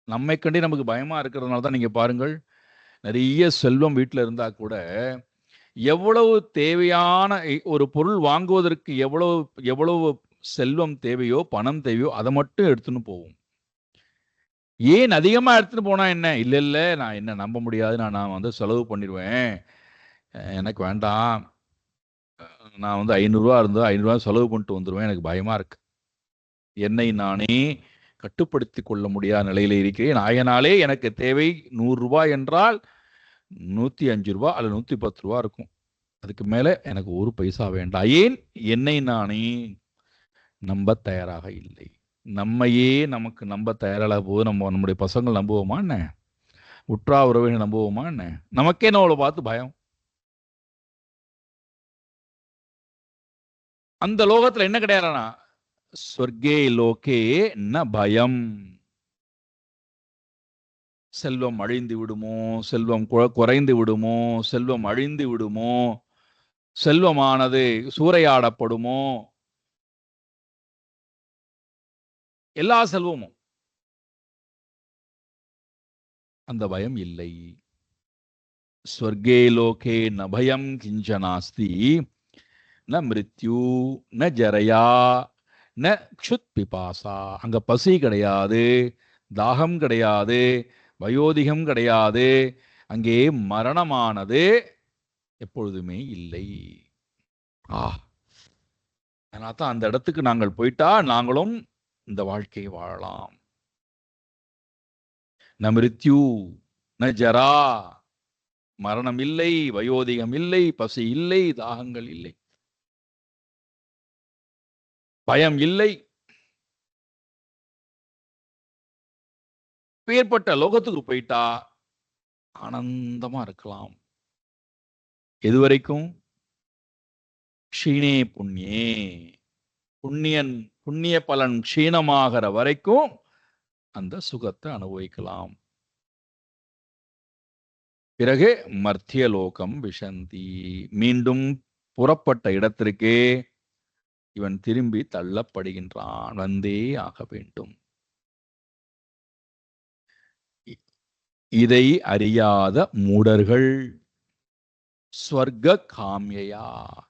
நம்மை கண்டே நமக்கு பயமா இருக்கிறதுனால தான் நீங்க பாருங்கள், நிறைய செல்வம் வீட்டில் இருந்தா கூட எவ்வளவு தேவையான ஒரு பொருள் வாங்குவதற்கு எவ்வளவு செல்வம் தேவையோ, பணம் தேவையோ, அதை மட்டும் எடுத்துன்னு போவோம். ஏன் அதிகமா எடுத்துட்டு போனா என்ன? இல்ல நான் என்ன நம்ப முடியாது, நான் செலவு பண்ணிடுவேன், எனக்கு வேண்டாம், நான் 500 இருந்தா 500 செலவு பண்ணிட்டு வந்துடுவேன், எனக்கு பயமா இருக்கு, என்னை நானே கட்டுப்படுத்தி கொள்ள முடியாத நிலையில இருக்கிறேன், ஆகையினாலே எனக்கு தேவை 100 ரூபாய் என்றால் 105 ரூபாய் அல்லது 110 ரூபாய் இருக்கும், அதுக்கு மேல எனக்கு ஒரு பைசா வேண்டாம். ஏன்? என்னை நானே நம்ப தயாராக இல்லை. நம்மையே நமக்கு நம்ப தயாராக போது நம்முடைய பசங்கள் நம்புவோமா என்ன? உற்றா உறவினை நம்புவோமா என்ன? நமக்கே நம்மளை பார்த்து பயம். அந்த லோகத்துல என்ன கிடையாதுனா, ஸ்வர்கே லோகே ந பயம். செல்வம் அழிந்து விடுமோ, செல்வம் குறைந்து விடுமோ, செல்வம் அழிந்து விடுமோ, செல்வமானது சூறையாடப்படுமோ, எல்லா செல்வமும், அந்த பயம் இல்லை. ஸ்வர்கே லோகே ந பயம் கிஞ்சனாஸ்தி ந மிருத்யு ந ஜரயா ந க்ஷுத் பிபாசா. அங்க பசி கிடையாது, தாகம் கிடையாது, வயோதிகம் கிடையாது, அங்கே மரணமானது எப்பொழுதுமே இல்லை. அதனால தான் அந்த இடத்துக்கு நாங்கள் போயிட்டா நாங்களும் இந்த வாழ்க்கையை வாழலாம். ந மிருத்யு ந ஜரா, மரணம் இல்லை, வயோதிகம் இல்லை, பசி இல்லை, தாகங்கள் இல்லை, பயம் இல்லை. ஏற்பட்ட லோகத்துக்கு போயிட்டா ஆனந்தமா இருக்கலாம். எதுவரைக்கும்? க்ஷீணே புண்ணியே, புண்ணிய பலன் க்ஷீணமாகிற வரைக்கும் அந்த சுகத்தை அனுபவிக்கலாம். பிறகு மர்த்திய லோகம் விஷந்தி, மீண்டும் புறப்பட்ட இடத்திற்கே இவன் திரும்பி தள்ளப்படுகின்றான், வந்தே ஆக வேண்டும். இதை அறியாத மூடர்கள் ஸ்வர்க காமியா,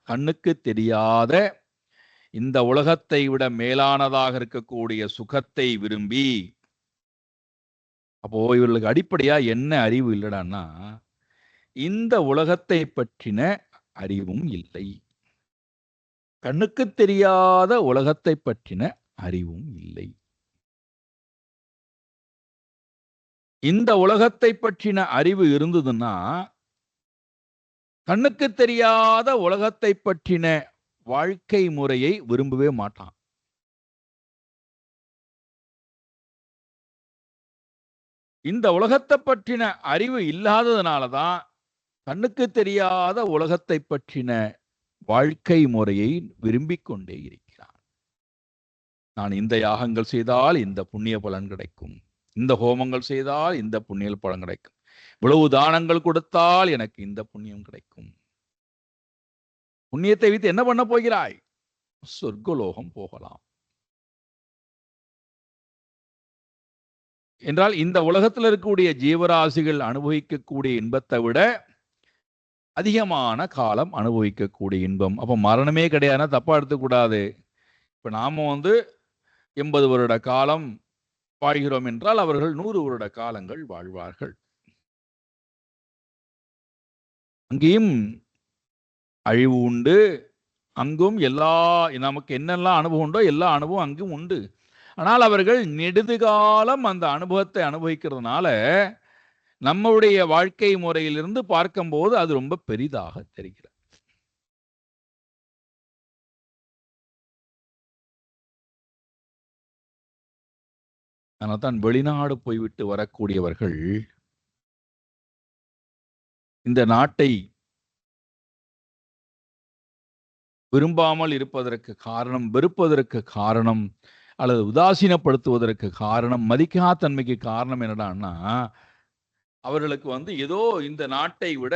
கண்ணுக்கு தெரியாத இந்த உலகத்தை விட மேலானதாக இருக்கக்கூடிய சுகத்தை விரும்பி, அப்போ இவர்களுக்கு அடிப்படையா என்ன அறிவு இல்லடான்னா, இந்த உலகத்தை பற்றின அறிவும் இல்லை. கண்ணுக்கு தெரியாத உலகத்தை பற்றின அறிவும் இல்லை. இந்த உலகத்தை பற்றின அறிவு இருந்ததுன்னா கண்ணுக்கு தெரியாத உலகத்தை பற்றின வாழ்க்கை முறையை விரும்பவே மாட்டான். இந்த உலகத்தை பற்றின அறிவு இல்லாததுனாலதான் கண்ணுக்கு தெரியாத உலகத்தை பற்றின வாழ்க்கை முறையை விரும்பிக் கொண்டே இருக்கிறான். நான் இந்த யாகங்கள் செய்தால் இந்த புண்ணிய பலன் கிடைக்கும், இந்த ஹோமங்கள் செய்தால் இந்த புண்ணிய பலன் கிடைக்கும், இவ்வளவு தானங்கள் கொடுத்தால் எனக்கு இந்த புண்ணியம் கிடைக்கும். புண்ணியத்தை வைத்து என்ன பண்ண போகிறாய்? சொர்க்கலோகம் போகலாம் என்றால் இந்த உலகத்தில் இருக்கக்கூடிய ஜீவராசிகள் அனுபவிக்கக்கூடிய இன்பத்தை விட அதிகமான காலம் அனுபவிக்கக்கூடிய இன்பம். அப்ப மரணமே கிடையாது, தப்பா எடுத்துக்கூடாது. இப்ப நாம 80 வருட காலம் வாழ்கிறோம் என்றால் அவர்கள் 100 வருட காலங்கள் வாழ்வார்கள். அங்கேயும் அழிவு உண்டு, அங்கும் நமக்கு என்னெல்லாம் அனுபவம் உண்டோ எல்லா அனுபவம் அங்கும் உண்டு. ஆனால் அவர்கள் நெடுகாலம் அந்த அனுபவத்தை அனுபவிக்கிறதுனால நம்முடைய வாழ்க்கை முறையிலிருந்து பார்க்கும்போது அது ரொம்ப பெரிதாக தெரிகிறது. ஆனால் தான் வெளிநாடு போய்விட்டு வரக்கூடியவர்கள் இந்த நாட்டை விரும்பாமல் இருப்பதற்கு காரணம், வெறுப்பதற்கு காரணம், அல்லது உதாசீனப்படுத்துவதற்கு காரணம், மதிக்காத்தன்மைக்கு காரணம் என்னடான்னா, அவர்களுக்கு ஏதோ இந்த நாட்டை விட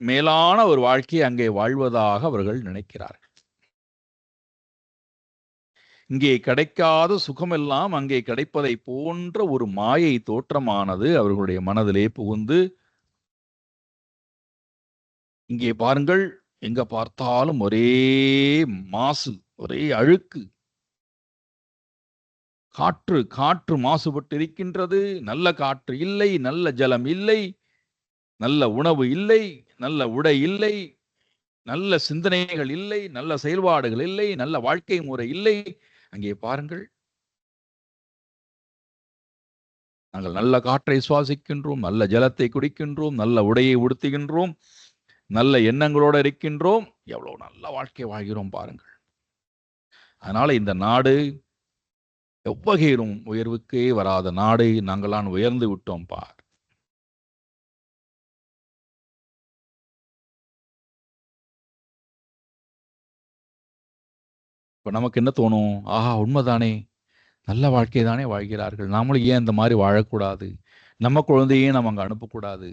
மேலான ஒரு வாழ்க்கையை அங்கே வாழ்வதாக அவர்கள் நினைக்கிறார்கள். இங்கே கிடைக்காத சுகமெல்லாம் அங்கே கிடைப்பதை போன்ற ஒரு மாயை தோற்றமானது அவர்களுடைய மனதிலே புகுந்து, இங்கே பாருங்கள், எங்க பார்த்தாலும் ஒரே மாசு, ஒரே அழுக்கு, காற்று மாசுபட்டு இருக்கின்றது, நல்ல காற்று இல்லை, நல்ல ஜலம் இல்லை, நல்ல உணவு இல்லை, நல்ல உடை இல்லை, நல்ல சிந்தனைகள் இல்லை, நல்ல செயல்பாடுகள் இல்லை, நல்ல வாழ்க்கை முறை இல்லை. அங்கே பாருங்கள், நாங்கள் நல்ல காற்றை சுவாசிக்கின்றோம், நல்ல ஜலத்தை குடிக்கின்றோம், நல்ல உடையை உடுத்துகின்றோம், நல்ல எண்ணங்களோடு இருக்கின்றோம், எவ்வளவு நல்ல வாழ்க்கை வாழ்கிறோம் பாருங்கள். அதனால இந்த நாடு எவ்வகையிலும் உயர்வுக்கே வராத நாடு, நாங்களான் உயர்ந்து விட்டோம் பார். இப்ப நமக்கு என்ன தோணும்? ஆஹா, உண்மைதானே, நல்ல வாழ்க்கை தானே வாழ்கிறார்கள், நாமளும் ஏன் இந்த மாதிரி வாழக்கூடாது, நம்ம குழந்தையே நம்ம அங்க அனுப்பக்கூடாது.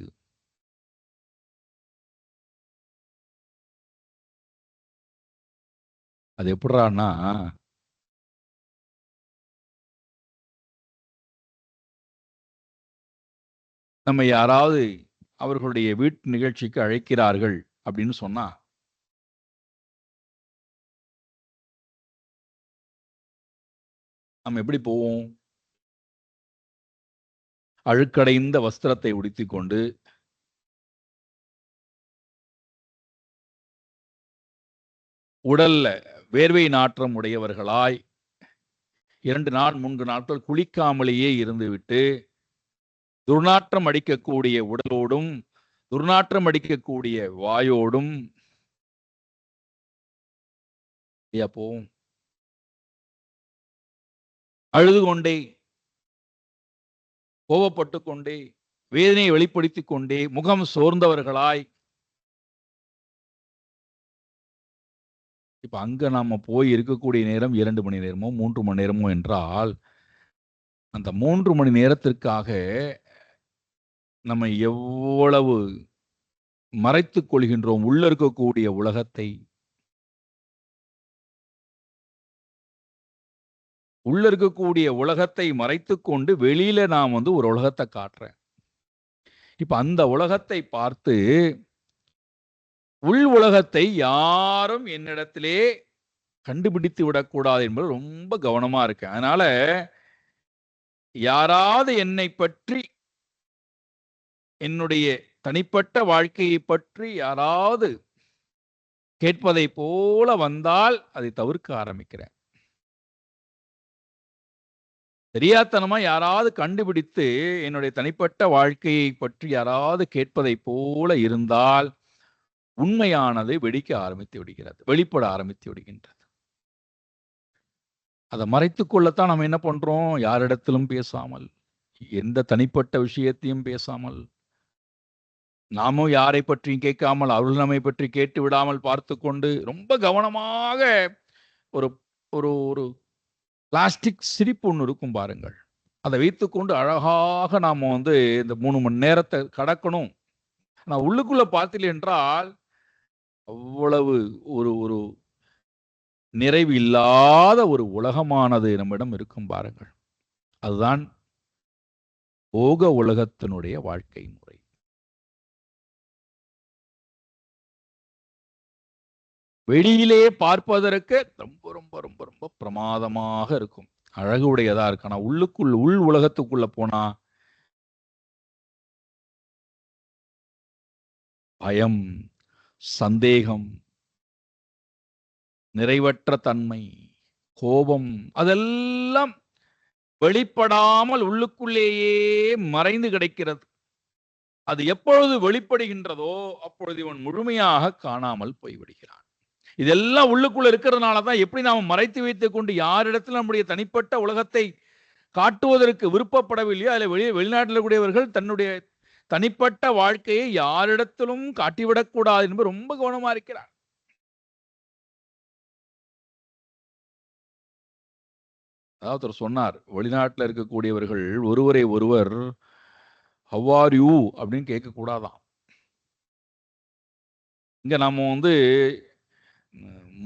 அது எப்படிறான்னா, நம்ம யாராவது அவர்களுடைய வீட்டு நிகழ்ச்சிக்கு அழைக்கிறார்கள் அப்படின்னு சொன்னா, நம்ம எப்படி போவோம்? அழுக்கடைந்த வஸ்திரத்தை உடுத்திக் கொண்டு, உடல்ல வேர்வை நாற்றம் உடையவர்களாய் 2 நாள் 3 நாட்கள் குளிக்காமலேயே இருந்துவிட்டு, துர்நாற்றம் அடிக்கக்கூடிய உடலோடும் துர்நாற்றம் அடிக்கக்கூடிய வாயோடும் போவோம். அழுது கொண்டே, கோபப்பட்டு கொண்டே, வேதனையை வெளிப்படுத்திக் கொண்டே, முகம் சோர்ந்தவர்களாய், இப்ப அங்க நாம போய் இருக்கக்கூடிய நேரம் 2 மணி நேரமோ 3 மணி நேரமோ என்றால், அந்த 3 மணி நேரத்திற்காக நம்ம எவ்வளவு மறைத்துக் கொள்கின்றோம் உள்ள இருக்கக்கூடிய உலகத்தை. உள்ள இருக்கக்கூடிய உலகத்தை மறைத்துக் கொண்டு வெளியில நான் ஒரு உலகத்தை காட்டுறேன். இப்ப அந்த உலகத்தை பார்த்து உள் உலகத்தை யாரும் என்னிடத்திலே கண்டுபிடித்து விடக்கூடாது என்பது ரொம்ப கவனமா இருக்கேன். அதனால யாராவது என்னை பற்றி, என்னுடைய தனிப்பட்ட வாழ்க்கையை பற்றி யாராவது கேட்பதை போல வந்தால் அதை தவிர்க்க ஆரம்பிக்கிறேன். தெரியாத்தனமா யாராவது கண்டுபிடித்து என்னுடைய தனிப்பட்ட வாழ்க்கையை பற்றி யாராவது கேட்பதை போல இருந்தால் உண்மையானது வெடிக்க ஆரம்பித்து விடுகிறது, வெளிப்பட ஆரம்பித்து விடுகின்றது. அதை மறைத்துக் கொள்ளத்தான் நம்ம என்ன பண்றோம்? யாரிடத்திலும் பேசாமல், எந்த தனிப்பட்ட விஷயத்தையும் பேசாமல், நாமும் யாரை பற்றியும் கேட்காமல், அவர்கள் நம்மை பற்றி கேட்டு விடாமல் பார்த்து கொண்டு ரொம்ப கவனமாக ஒரு ஒரு ஒரு பிளாஸ்டிக் சிரிப்பு ஒன்று இருக்கும் பாருங்கள். அதை வைத்துக்கொண்டு அழகாக நாம இந்த 3 மணி நேரத்தை கடக்கணும். நான் உள்ளுக்குள்ள பார்த்தீர்கள் என்றால் அவ்வளவு ஒரு ஒரு நிறைவு இல்லாத ஒரு உலகமானது நம்மிடம் இருக்கும் பாருங்கள். அதுதான் போக உலகத்தினுடைய வாழ்க்கை முறை. வெளியிலே பார்ப்பதற்கு ரொம்ப ரொம்ப ரொம்ப ரொம்ப பிரமாதமாக இருக்கும், அழகு உடையதா இருக்கு. ஆனா உள்ளுக்குள் உள் உலகத்துக்குள்ள போனா பயம், சந்தேகம், நிறைவற்ற தன்மை, கோபம், அதெல்லாம் வெளிப்படாமல் உள்ளுக்குள்ளேயே மறைந்து கிடைக்கிறது. அது எப்பொழுது வெளிப்படுகின்றதோ அப்பொழுது இவன் முழுமையாக காணாமல் போய்விடுகிறான். இதெல்லாம் உள்ளுக்குள்ள இருக்கிறதுனால தான் எப்படி நாம் மறைத்து வைத்துக் கொண்டு யாரிடத்தில் நம்முடைய தனிப்பட்ட உலகத்தை காட்டுவதற்கு விருப்பப்படவில்லையோ, அதில் வெளிநாட்டில் கூடியவர்கள் தன்னுடைய தனிப்பட்ட வாழ்க்கையை யாரிடத்திலும் காட்டிவிடக்கூடாது என்பது ரொம்ப கவனமா இருக்கிறார். அதாவது சொன்னார், வெளிநாட்டில் இருக்கக்கூடியவர்கள் ஒருவரை ஒருவர் ஹவ் ஆர் யூ அப்படின்னு கேட்க கூடாதான். இங்க நம்ம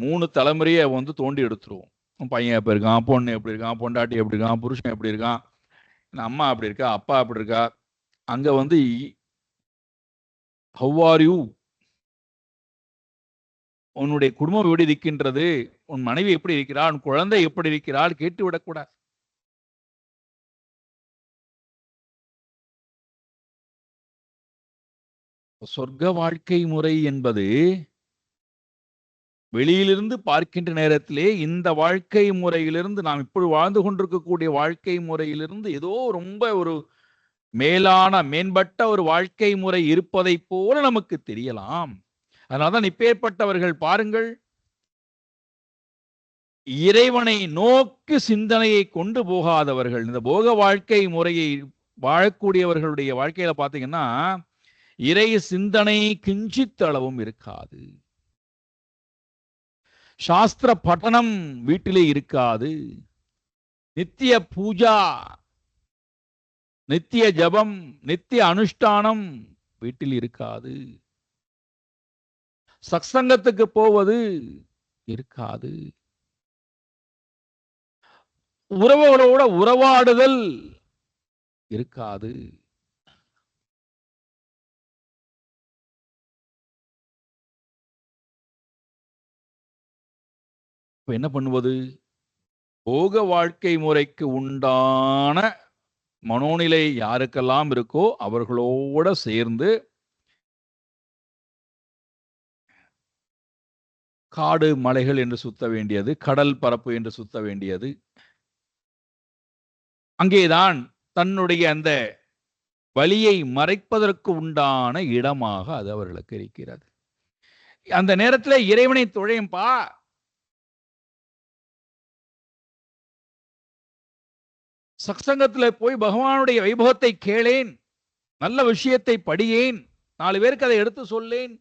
3 தலைமுறையை தோண்டி எடுத்துருவோம். பையன் எப்படி இருக்கான், பொண்ணு எப்படி இருக்கான், பொண்டாட்டி எப்படி இருக்கான், புருஷன் எப்படி இருக்கான், அம்மா அப்படி இருக்கா, அப்பா அப்படி இருக்கா. அங்க ஹவ் ஆர் யூ, உன்னுடைய குடும்பம் எப்படி இருக்கின்றது, உன் மனைவி எப்படி இருக்கிறாள், உன் குழந்தை எப்படி இருக்கிறாள் கேட்டு விடக்கூடாது. சொர்க்க வாழ்க்கை முறை என்பது வெளியிலிருந்து பார்க்கின்ற நேரத்திலே இந்த வாழ்க்கை முறையிலிருந்து, நாம் இப்படி வாழ்ந்து கொண்டிருக்கக்கூடிய வாழ்க்கை முறையிலிருந்து ஏதோ ரொம்ப ஒரு மேலான மேம்பட்ட ஒரு வாழ்க்கை முறை இருப்பதை போல நமக்கு தெரியலாம். அதனால்தான் இப்பேற்பட்டவர்கள் பாருங்கள், இறைவனை நோக்கி சிந்தனையை கொண்டு போகாதவர்கள். இந்த போக வாழ்க்கை முறையை வாழக்கூடியவர்களுடைய வாழ்க்கையில பாத்தீங்கன்னா இறை சிந்தனை கிஞ்சித்தளவும் இருக்காது. சாஸ்திர பட்டனம் வீட்டிலே இருக்காது. நித்திய பூஜா நித்திய ஜபம், நித்திய அனுஷ்டானம் வீட்டில் இருக்காது. சத்சங்கத்துக்கு போவது இருக்காது. உறவுகளோட உறவாடுதல் இருக்காது. இப்ப என்ன பண்ணுவது? போக வாழ்க்கை முறைக்கு உண்டான மனோநிலை யாருக்கெல்லாம் இருக்கோ அவர்களோட சேர்ந்து காடு மலைகள் என்று சுத்த வேண்டியது, கடல் பரப்பு என்று சுத்த வேண்டியது. அங்கேதான் தன்னுடைய அந்த வலியை மறைப்பதற்கு உண்டான இடமாக அது அவர்களுக்கு இருக்கிறது. அந்த நேரத்தில் இறைவனை தொழையும்பா, சத்சங்கத்தில் போய் பகவானுடைய வைபவத்தை கேளேன், நல்ல விஷயத்தை படியேன், 4 பேருக்கு அதை எடுத்து சொல்லேன்.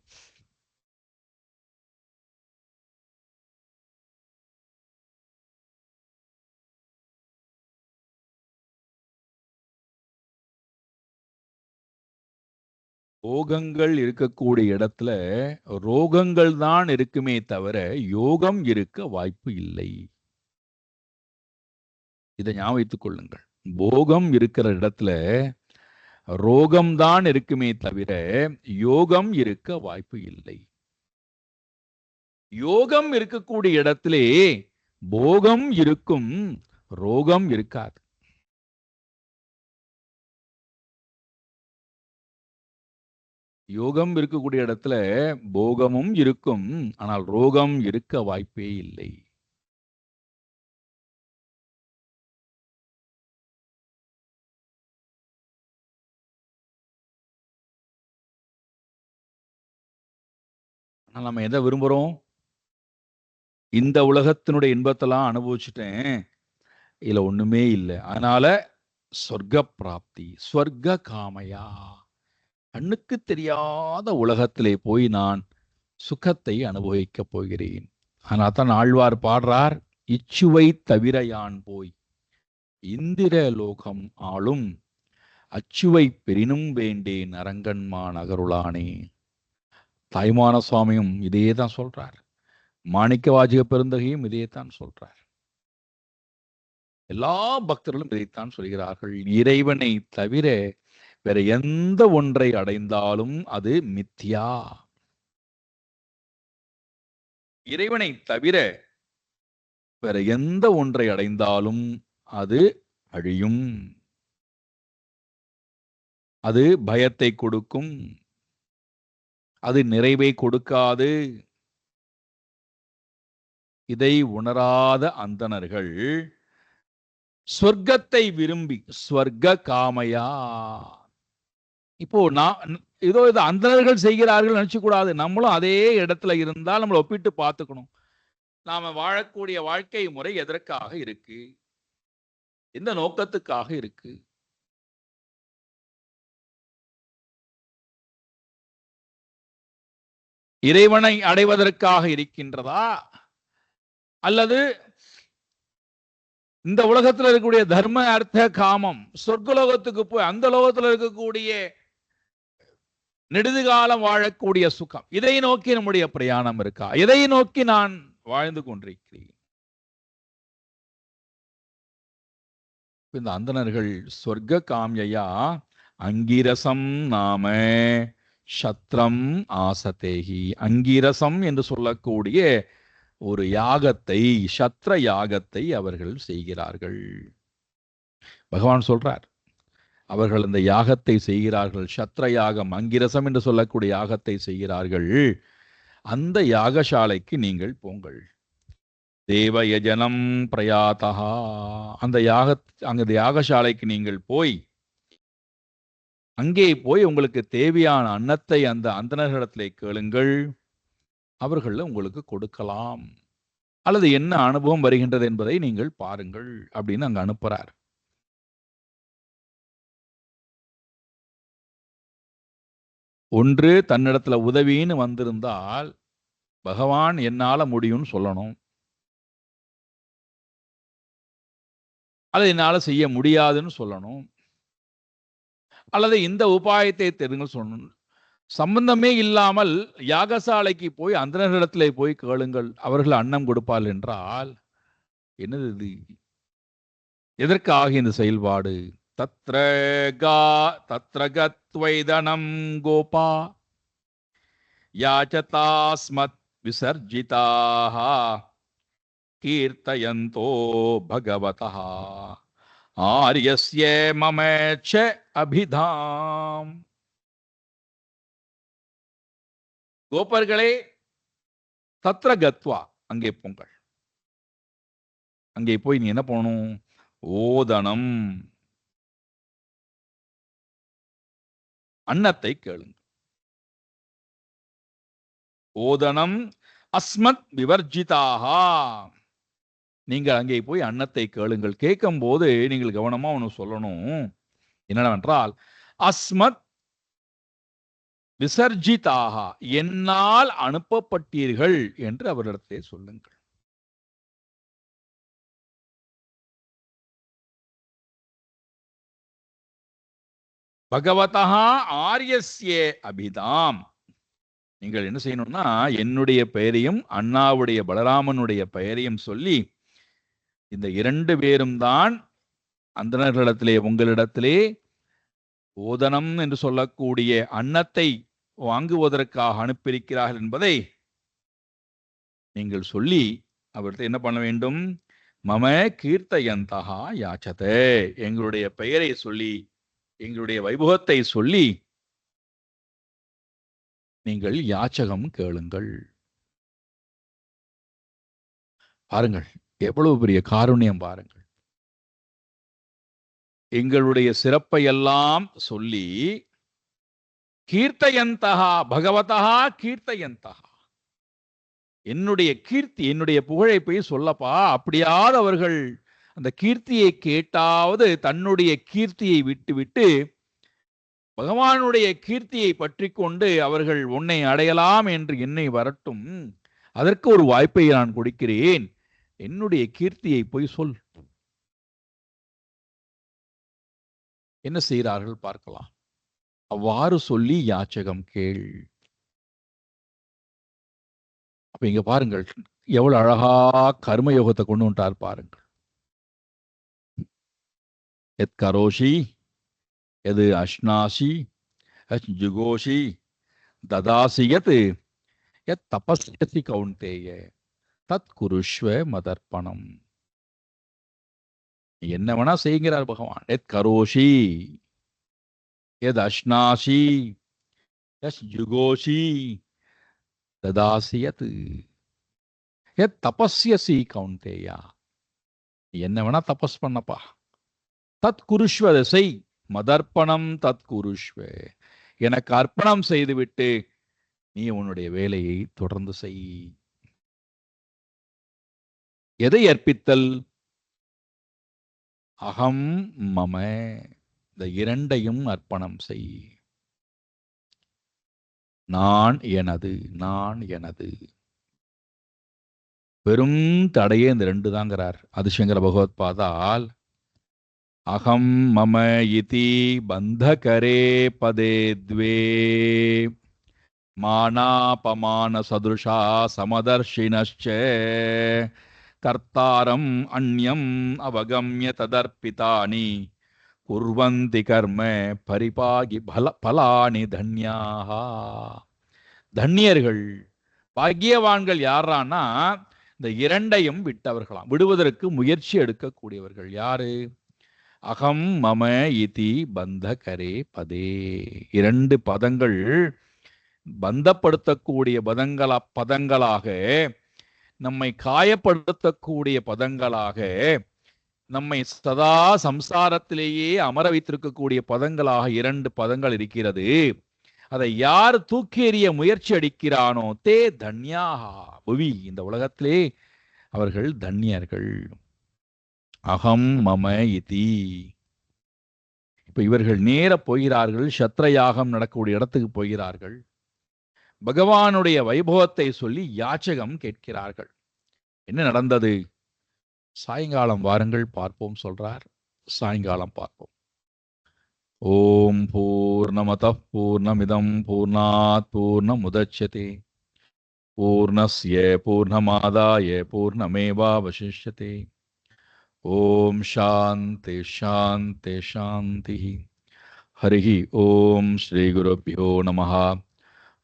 போகங்கள் இருக்கக்கூடிய இடத்துல ரோகங்கள் தான் இருக்குமே தவிர யோகம் இருக்க வாய்ப்பு இல்லை. இதை ஞாபகம் வைத்துக் கொள்ளுங்கள். போகம் இருக்கிற இடத்துல ரோகம்தான் இருக்குமே தவிர யோகம் இருக்க வாய்ப்பு இல்லை. யோகம் இருக்கக்கூடிய இடத்திலே போகம் இருக்கும், ரோகம் இருக்காது. யோகம் இருக்கக்கூடிய இடத்துல போகமும் இருக்கும், ஆனால் ரோகம் இருக்க வாய்ப்பே இல்லை. நம்ம எதை விரும்புறோம்? இந்த உலகத்தினுடைய இன்பத்தெல்லாம் அனுபவிச்சுட்டேன், இதுல ஒண்ணுமே இல்லை, அதனால சொர்க்க பிராப்தி, ஸ்வர்க காமையா, கண்ணுக்கு தெரியாத உலகத்திலே போய் நான் சுகத்தை அனுபவிக்கப் போகிறேன். ஆனால் தான் ஆழ்வார் பாடுறார், இச்சுவை தவிர யான் போய் இந்திர லோகம் ஆளும் அச்சுவை பெரினும் வேண்டேன் அரங்கன்மான் அகருளானே. தாய்மான சுவாமியும் இதே தான் சொல்றார், மாணிக்க வாஜக பெருந்தகையும் இதைத்தான் சொல்றார், எல்லா பக்தர்களும் இதைத்தான் சொல்கிறார்கள். இறைவனை தவிர வேற எந்த ஒன்றை அடைந்தாலும் அது மித்யா. இறைவனை தவிர வேற எந்த ஒன்றை அடைந்தாலும் அது அழியும், அது பயத்தை கொடுக்கும், அது நிறைவை கொடுக்காது. இதை உணராத அந்தணர்கள் சொர்க்கத்தை விரும்பி, ஸ்வர்க காமையா, இப்போ நான் இதோ இது அந்தணர்கள் செய்கிறார்கள் நினைச்சு கூடாது, நம்மளும் அதே இடத்துல இருந்தால் நம்மளை ஒப்பிட்டு பார்த்துக்கணும். நாம வாழக்கூடிய வாழ்க்கை முறை எதற்காக இருக்கு, எந்த நோக்கத்துக்காக இருக்கு? இறைவனை அடைவதற்காக இருக்கின்றதா, அல்லது இந்த உலகத்தில் இருக்கக்கூடிய தர்ம அர்த்த காமம், சொர்க்கலோகத்துக்கு போய் அந்த லோகத்தில் இருக்கக்கூடிய நெடுதுகாலம் வாழக்கூடிய சுகம், இதை நோக்கி நம்முடைய பிரயாணம் இருக்கா? இதை நோக்கி நான் வாழ்ந்து கொண்டிருக்கிறேன். இந்த அந்தணர்கள் சொர்க்க காமியா அங்கிரசம் நாம சத்ரம் ஆசதேகி, அங்கிரசம் என்று சொல்லக்கூடிய ஒரு யாகத்தை, சத்ர யாகத்தை அவர்கள் செய்கிறார்கள். பகவான் சொல்றார், அவர்கள் இந்த யாகத்தை செய்கிறார்கள், சத்ர யாகம், அங்கிரசம் என்று சொல்லக்கூடிய யாகத்தை செய்கிறார்கள். அந்த யாகசாலைக்கு நீங்கள் போங்கள். தேவயஜனம் பிரயாதா, அந்த யாகசாலைக்கு நீங்கள் போய் அங்கே போய் உங்களுக்கு தேவையான அன்னத்தை அந்த அந்தணர்களிடத்திலே கேளுங்கள், அவர்கள் உங்களுக்கு கொடுக்கலாம், அல்லது என்ன அனுபவம் வருகின்றது என்பதை நீங்கள் பாருங்கள் அப்படின்னு அங்க அனுப்புறார். ஒன்று தன்னிடத்துல உதவின்னு வந்திருந்தால் பகவான் என்னால முடியும்னு சொல்லணும், அதை என்னால செய்ய முடியாதுன்னு சொல்லணும். அல்லது இந்த உபாயத்தை தெரிந்து சொல்லணும். சம்பந்தமே இல்லாமல் யாகசாலைக்கு போய் அந்தணர்களிடத்திலே போய் கேளுங்கள், அவர்கள் அன்னம் கொடுப்பால் என்றால் என்னது இது? எதற்காக இந்த செயல்பாடு? தத்ர கத்வைதனம் கோபா யாச்சதாஸ்மத் விசர்ஜிதாஹ கீர்த்தயந்தோ பகவதः ஆர்யஸ்ய மமேச்ச அபிதாம். கோபர்களே, தத்ர கத்வா, அங்கே போங்கள். அங்கே போய் நீ என்ன பண்ணணும்? ஓதனம், அன்னத்தை கேளுங்க. ஓதனம் அஸ்மத் விவர்ஜிதாஹா, நீங்கள் அங்கே போய் அன்னத்தை கேளுங்கள். கேட்கும் போது நீங்கள் கவனமா ஒன்று சொல்லணும். என்னவென்றால், அஸ்மத் விசர்ஜிதாஹா, என்னால் அனுப்பப்பட்டீர்கள் என்று அவரிடத்தை சொல்லுங்கள். பகவதா ஆரியஸ்ய அபிதாம், நீங்கள் என்ன செய்யணும்னா, என்னுடைய பெயரையும் அண்ணாவுடைய பலராமனுடைய பெயரையும் சொல்லி, இந்த 2 பேரும் தான் அந்தணர்களிடத்திலே உங்களிடத்திலே ஓதனம் என்று சொல்லக்கூடிய அன்னத்தை வாங்குவதற்காக அனுப்பியிருக்கிறார்கள் என்பதை நீங்கள் சொல்லி அவர்கிட்ட என்ன பண்ண வேண்டும்? மம கீர்த்தயந்தகா யாச்சதே, எங்களுடைய பெயரை சொல்லி, எங்களுடைய வைபவத்தை சொல்லி நீங்கள் யாச்சகம் கேளுங்கள். பாருங்கள், எவ்வளவு பெரிய காருண்யம் பாருங்கள். எங்களுடைய சிறப்பை எல்லாம் சொல்லி, கீர்த்தயந்தகா பகவதா கீர்த்தயந்தகா, என்னுடைய கீர்த்தி, என்னுடைய புகழை போய் சொல்லப்பா. அப்படியாவது அவர்கள் அந்த கீர்த்தியை கேட்டாவது தன்னுடைய கீர்த்தியை விட்டுவிட்டு பகவானுடைய கீர்த்தியை பற்றி கொண்டு அவர்கள் உன்னை அடையலாம் என்று என்னை வரட்டும். அதற்கு ஒரு வாய்ப்பை நான் கொடுக்கிறேன். என்னுடைய கீர்த்தியை போய் சொல். என்ன செய்கிறார்கள் பார்க்கலாம். அவ்வாறு சொல்லி யாச்சகம் கேள். அப்ப இங்க பாருங்கள், எவ்வளவு அழகா கர்மயோகத்தை கொண்டு வந்துட்டார் பாருங்கள். எத் கரோஷி எது அஷ்னாசி ஜுகோஷி ததாசி எத் தபஸ்யசி கௌந்தேய தத் குருஷ்வ மதர்ப்பணம். என்ன வேணா செய்கிறார் பகவான். எத் கரோஷி எத் அஷ்னாசி எத் ஜுகோஷி ததாசி எத் தபஸ்யசி கௌந்தேயா, என்ன வேணா தபஸ் பண்ணப்பா. தத் குருஷ்வ, செய். மதர்ப்பணம் தத் குருஷ்வ, எனக்கு அர்ப்பணம் செய்துவிட்டு நீ உன்னுடைய வேலையை தொடர்ந்து செய். எதை அர்ப்பித்தல்? அகம் மம, இந்த 2ஐயும் அர்ப்பணம் செய். நான் எனது, நான் எனது. பெரும் தடையே இந்த 2 தாங்கிறார் ஆதிசங்கர பகவத் பாதால். அகம் மம இதி பந்தகரே பதே த்வே மானாபமான சதுஷா சமதர்ஷினச்ச கர்த்தாரம் அந்யம் அவகம்ய ததர்ப்பிதானி குர்வந்தி கர்ம பரிபாகி பலானி தன்யாஹா. தன்யர்கள், பாக்கியவான்கள் யாரானா இந்த 2ஐயும் விட்டவர்களாம், விடுவதற்கு முயற்சி எடுக்கக்கூடியவர்கள். யாரு? அகம் மம இதி பந்தகரே பதே. 2 பதங்கள் பந்தப்படுத்தக்கூடிய பதங்களாக, நம்மை காயப்படுத்தக்கூடிய பதங்களாக, நம்மை சதா சம்சாரத்திலேயே அமர வைத்திருக்கக்கூடிய பதங்களாக 2 பதங்கள் இருக்கிறது. அதை யார் தூக்கி எறிய முயற்சி அடிக்கிறானோ தே தன்யாஹா புவி, இந்த உலகத்திலே அவர்கள் தன்யர்கள். அகம் மம இதி. இப்ப இவர்கள் நேர போகிறார்கள், சத்ரயாகம் நடக்கக்கூடிய இடத்துக்கு போகிறார்கள். பகவானுடைய வைபவத்தை சொல்லி யாச்சகம் கேட்கிறார்கள். என்ன நடந்தது? சாயங்காலம் வாருங்கள் பார்ப்போம் சொல்றார். சாயங்காலம் பார்ப்போம். ஓம் பூர்ணமதः பூர்ணமிதம் பூர்ணாத் பூர்ணமுதச்யதே பூர்ணஸ்ய பூர்ணமாதாய பூர்ணமேவாவசிஷ்யதே. ஓம் சாந்தி சாந்தி சாந்தி. ஹரிஹி ஓம் ஸ்ரீ குருभ्यो நமः.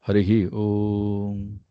ஹரிஹி ஓம்.